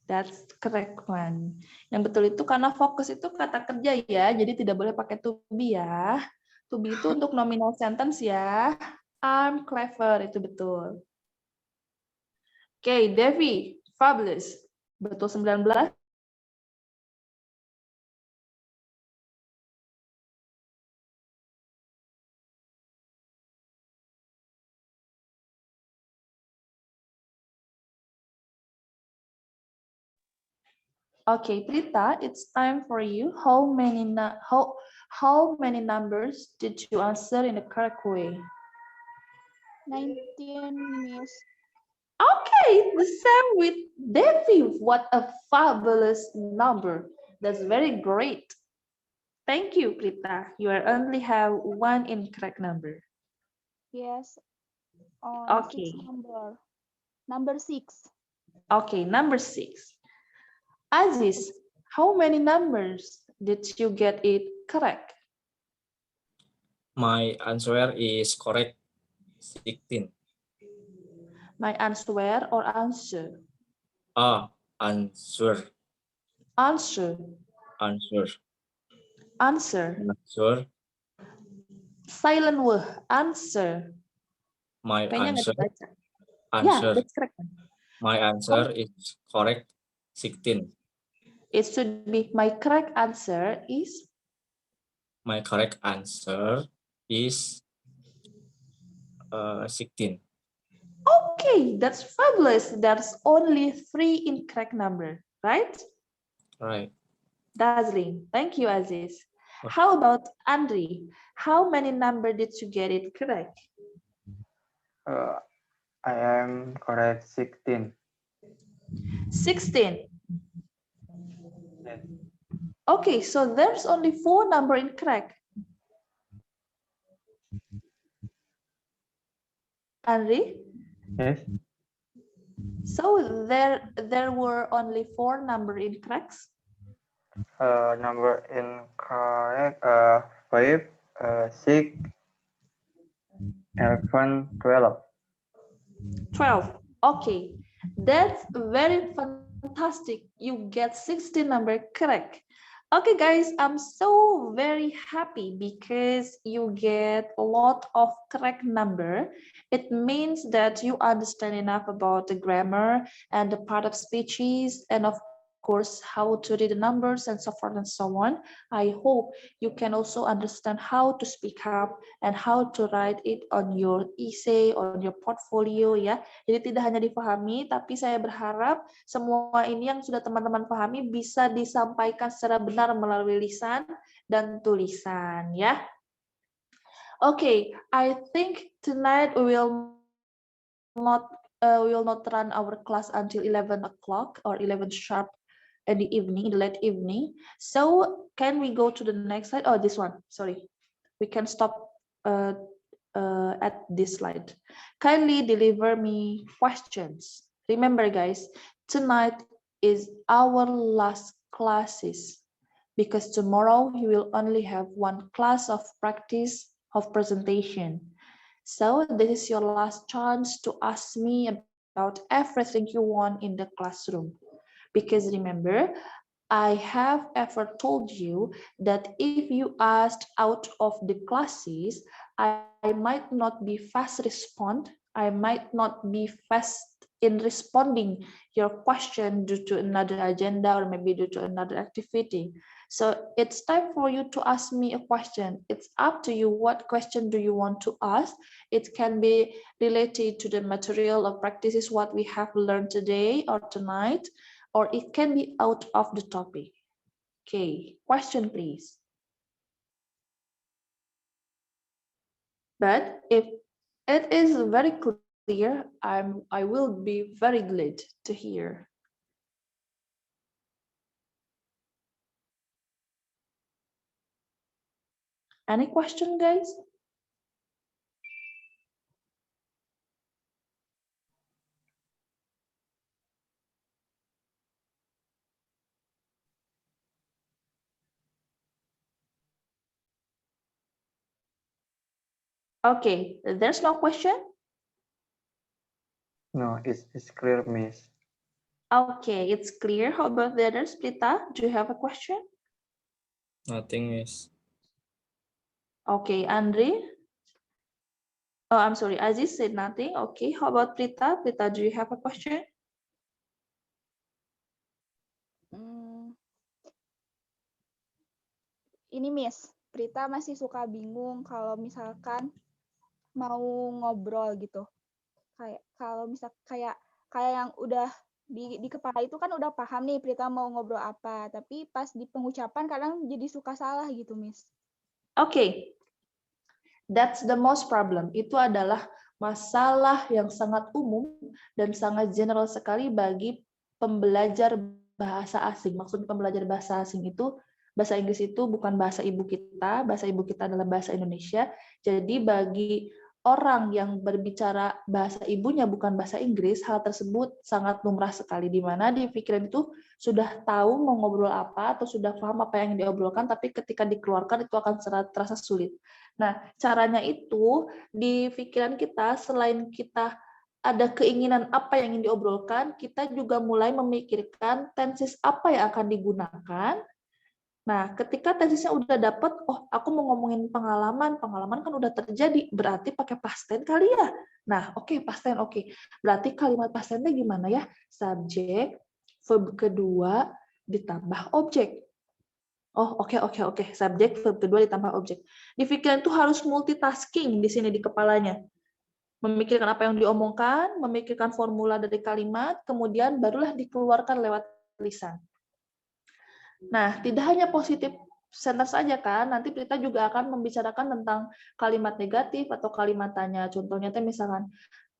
That's correct one. Yang betul itu karena fokus itu kata kerja ya, jadi tidak boleh pakai to be ya. To be itu untuk nominal sentence ya. I'm clever, itu betul. Oke, Devi, fabulous. Betul 19. Okay, Prita, it's time for you. How many numbers did you answer in the correct way? 19, Miss. Okay, the same with Devi. What a fabulous number. That's very great. Thank you, Prita. You only have one incorrect number. Yes. Okay. Number 6. Okay, number 6. Aziz, how many numbers did you get it correct? My answer is correct. 16. My answer or answer? Answer. Answer. Answer. Answer. Answer. Silent word. Answer. My answer. Yeah, that's correct. My answer is correct. 16. It should be my correct answer is. My correct answer is 16. Okay, that's fabulous. There's only 3 incorrect number, right? Right. Dazzling. Thank you, Aziz. How about Andri? How many number did you get it correct? I am correct 16. 16. Yes. Okay, so there's only 4 number incorrect. Andri? Yes. So there were only 4 number incorrect? number incorrect. 5, 6, 11, 12. 12. Okay, that's very fantastic. You get 16 number correct. Okay, guys, I'm so very happy because you get a lot of correct number. It means that you understand enough about the grammar and the part of speeches, and of course, how to read the numbers and so forth and so on. I hope you can also understand how to speak up and how to write it on your essay, on your portfolio ya. Jadi tidak hanya dipahami, tapi saya berharap semua ini yang sudah teman-teman pahami bisa disampaikan secara benar melalui lisan dan tulisan ya. Okay, I think tonight we will not run our class until 11 o'clock or 11 sharp in the evening, in the late evening. So can we go to the next slide? Oh, this one, sorry. We can stop at this slide. Kindly deliver me questions. Remember guys, tonight is our last classes because tomorrow you will only have one class of practice of presentation. So this is your last chance to ask me about everything you want in the classroom. Because remember, I have ever told you that if you asked out of the classes, I might not be fast respond. I might not be fast in responding your question due to another agenda or maybe due to another activity. So it's time for you to ask me a question. It's up to you. What question do you want to ask? It can be related to the material or practices what we have learned today or tonight, or it can be out of the topic. Okay, question please. But if it is very clear, I will be very glad to hear. Any question, guys? Okay, there's no question? No, it's clear, Miss. Okay, it's clear. How about the others? Prita, do you have a question? Nothing, Miss. Okay, Andre? Oh, I'm sorry, Aziz said nothing. Okay, how about Prita? Prita, do you have a question? Ini Miss, Prita masih suka bingung kalau misalkan mau ngobrol gitu. Kayak kalau misal kayak yang udah di kepala itu kan udah paham nih Prita mau ngobrol apa, tapi pas di pengucapan kadang jadi suka salah gitu, Miss. Okay, that's the most problem. Itu adalah masalah yang sangat umum dan sangat general sekali bagi pembelajar bahasa asing. Maksud pembelajar bahasa asing itu, bahasa Inggris itu bukan bahasa ibu kita adalah bahasa Indonesia. Jadi bagi orang yang berbicara bahasa ibunya bukan bahasa Inggris, hal tersebut sangat lumrah sekali, di mana di pikiran itu sudah tahu mau ngobrol apa atau sudah paham apa yang diobrolkan, tapi ketika dikeluarkan itu akan terasa sulit. Nah, caranya itu di pikiran kita, selain kita ada keinginan apa yang ingin diobrolkan, kita juga mulai memikirkan tenses apa yang akan digunakan. Nah, ketika tesisnya udah dapet, oh aku mau ngomongin pengalaman kan udah terjadi, berarti pakai past tense kali ya. Nah, oke, past tense, oke. Berarti kalimat past tense-nya gimana ya? Subjek, verb kedua, ditambah objek. Oh, oke. Subjek, verb kedua, ditambah objek. Di pikiran itu harus multitasking di sini di kepalanya. Memikirkan apa yang diomongkan, memikirkan formula dari kalimat, kemudian barulah dikeluarkan lewat lisan. Nah, tidak hanya positif sentence saja kan, nanti kita juga akan membicarakan tentang kalimat negatif atau kalimat tanya. Contohnya misalkan,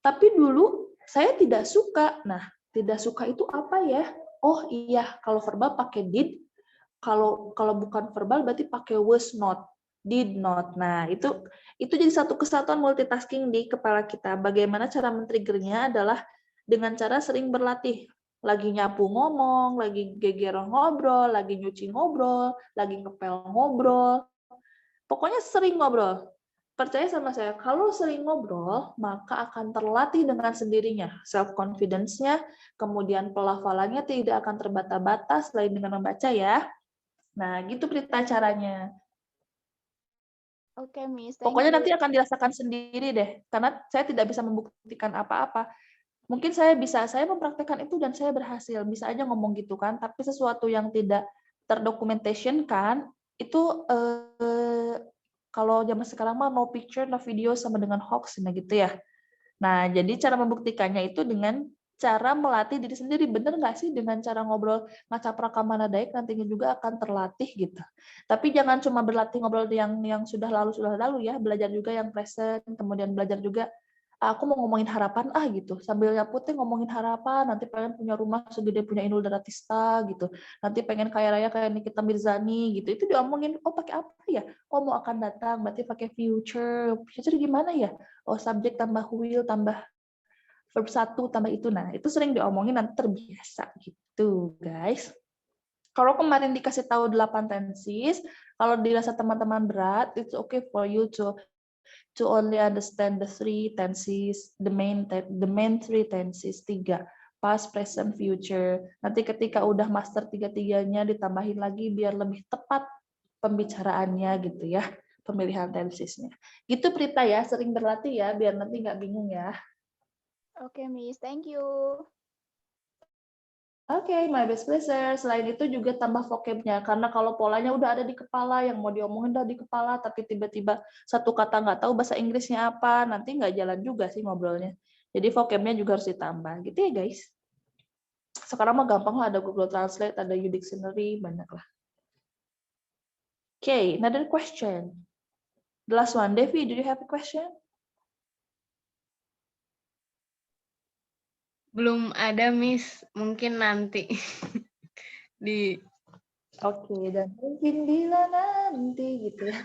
tapi dulu saya tidak suka. Nah, tidak suka itu apa ya? Oh iya, kalau verbal pakai did, kalau bukan verbal berarti pakai was not, did not. Nah, itu jadi satu kesatuan multitasking di kepala kita. Bagaimana cara men-triggernya adalah dengan cara sering berlatih. Lagi nyapu ngomong, lagi geger ngobrol, lagi nyuci ngobrol, lagi ngepel ngobrol. Pokoknya sering ngobrol. Percaya sama saya, kalau sering ngobrol, maka akan terlatih dengan sendirinya. Self-confidence-nya, kemudian pelafalannya tidak akan terbata-bata selain dengan membaca ya. Nah, gitu Prita caranya. Oke, Miss. Thank Pokoknya you. nanti akan dirasakan sendiri deh, karena saya tidak bisa membuktikan apa-apa. Mungkin saya mempraktekkan itu dan saya berhasil, bisa aja ngomong gitu kan, tapi sesuatu yang tidak terdokumentation kan, itu kalau zaman sekarang mah no picture, no video sama dengan hoax, nah gitu ya. Nah, jadi cara membuktikannya itu dengan cara melatih diri sendiri. Bener nggak sih dengan cara ngobrol ngacaprak mana daek nantinya juga akan terlatih gitu. Tapi jangan cuma berlatih ngobrol yang sudah lalu ya, belajar juga yang present, kemudian belajar juga aku mau ngomongin harapan gitu. Sambil nyapu teh ngomongin harapan, nanti pengen punya rumah segede punya Inul Daratista gitu. Nanti pengen kaya raya kayak Nikita Mirzani gitu. Itu diomongin, oh pakai apa ya? Oh mau akan datang, berarti pakai future. Future gimana ya? Oh subjek tambah will tambah verb 1 tambah itu. Nah, itu sering diomongin nanti terbiasa gitu, guys. Kalau kemarin dikasih tahu 8 tenses, kalau dirasa teman-teman berat, it's okay for you to only understand the three tenses, the main three tenses, 3. Past, present, future. Nanti ketika udah master 3-3-nya ditambahin lagi biar lebih tepat pembicaraannya gitu ya, pemilihan tensesnya. Gitu Prita ya, sering berlatih ya biar nanti nggak bingung ya. Oke, Miss. Thank you. Oke, my best pleasure. Selain itu juga tambah vocabnya, karena kalau polanya udah ada di kepala, yang mau diomongin udah di kepala, tapi tiba-tiba satu kata nggak tahu bahasa Inggrisnya apa, nanti nggak jalan juga sih ngobrolnya. Jadi vocabnya juga harus ditambah, gitu ya guys. Sekarang mah gampang lah, ada Google Translate, ada Udictionary, banyak lah. Okay, another question. The last one, Devi, do you have a question? Belum ada, Miss. Mungkin nanti. Oke, dan mungkin bila nanti gitu ya.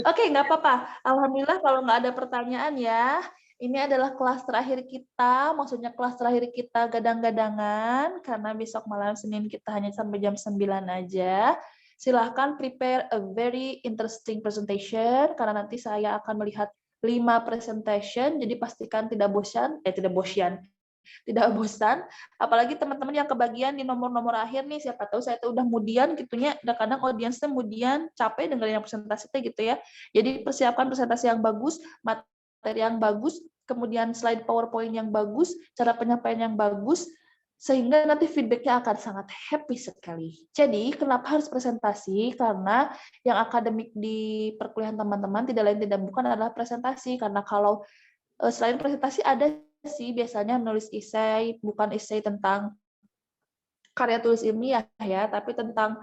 Oke, nggak apa-apa. Alhamdulillah kalau nggak ada pertanyaan ya. Ini adalah kelas terakhir kita, maksudnya kelas terakhir kita gadang-gadangan, karena besok malam Senin kita hanya sampai jam 9 aja. Silahkan prepare a very interesting presentation, karena nanti saya akan melihat 5 presentation, jadi pastikan tidak bosan, tidak bosan, apalagi teman-teman yang kebagian di nomor-nomor akhir nih, siapa tahu saya tuh udah mudian gitunya, kadang audiensnya mudian capek dengerin yang presentasi gitu ya. Jadi persiapkan presentasi yang bagus, materi yang bagus, kemudian slide PowerPoint yang bagus, cara penyampaian yang bagus, sehingga nanti feedback-nya akan sangat happy sekali. Jadi kenapa harus presentasi? Karena yang akademik di perkuliahan teman-teman tidak lain tidak bukan adalah presentasi, karena kalau selain presentasi ada sih biasanya menulis esai, bukan esai tentang karya tulis ilmiah ya, tapi tentang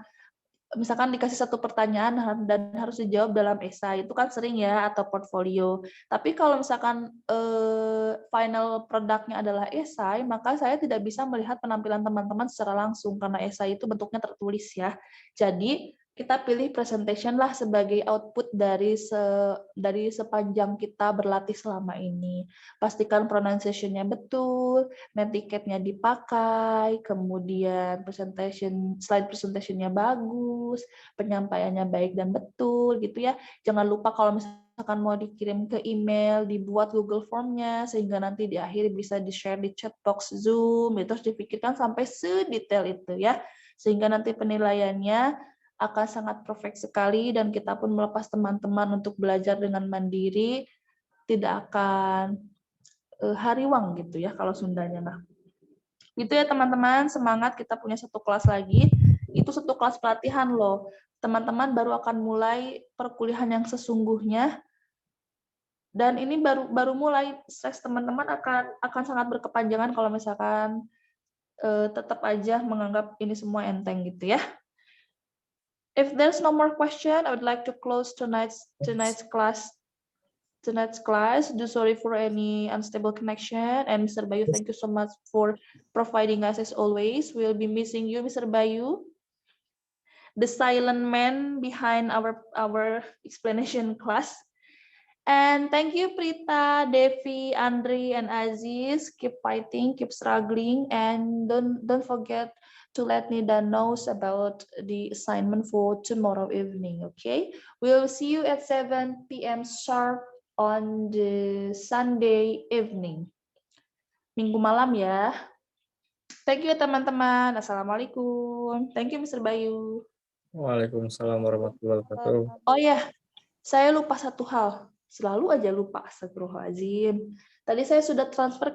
misalkan dikasih satu pertanyaan dan harus dijawab dalam esai, itu kan sering ya, atau portfolio. Tapi kalau misalkan final produknya adalah esai, maka saya tidak bisa melihat penampilan teman-teman secara langsung karena esai itu bentuknya tertulis ya. Jadi kita pilih presentation lah sebagai output dari sepanjang kita berlatih selama ini. Pastikan pronunciation-nya betul, netiquette-nya dipakai, kemudian slide presentation-nya bagus, penyampaiannya baik dan betul gitu ya. Jangan lupa kalau misalkan mau dikirim ke email, dibuat Google Form-nya sehingga nanti di akhir bisa di-share di chat box Zoom, itu harus dipikirkan sampai sedetail itu ya. Sehingga nanti penilaiannya akan sangat perfect sekali dan kita pun melepas teman-teman untuk belajar dengan mandiri, tidak akan hariwang gitu ya kalau Sundanya. Nah, gitu ya teman-teman, semangat, kita punya satu kelas lagi. Itu satu kelas pelatihan loh. Teman-teman baru akan mulai perkuliahan yang sesungguhnya. Dan ini baru mulai, stres teman-teman akan sangat berkepanjangan kalau misalkan tetap aja menganggap ini semua enteng gitu ya. If there's no more question, I would like to close tonight's class. Do sorry for any unstable connection. And Mr. Bayu, thank you so much for providing us as always. We'll be missing you, Mr. Bayu, the silent man behind our explanation class. And thank you, Prita, Devi, Andri, and Aziz. Keep fighting, keep struggling, and don't forget to let Nida knows about the assignment for tomorrow evening. Okay, we'll see you at 7 p.m. sharp on the Sunday evening. Minggu malam ya. Thank you teman-teman. Assalamualaikum. Thank you Mr. Bayu. Waalaikumsalam warahmatullahi wabarakatuh. Oh ya, saya lupa satu hal. Selalu aja lupa, astagfirullahaladzim. Tadi saya sudah transfer ke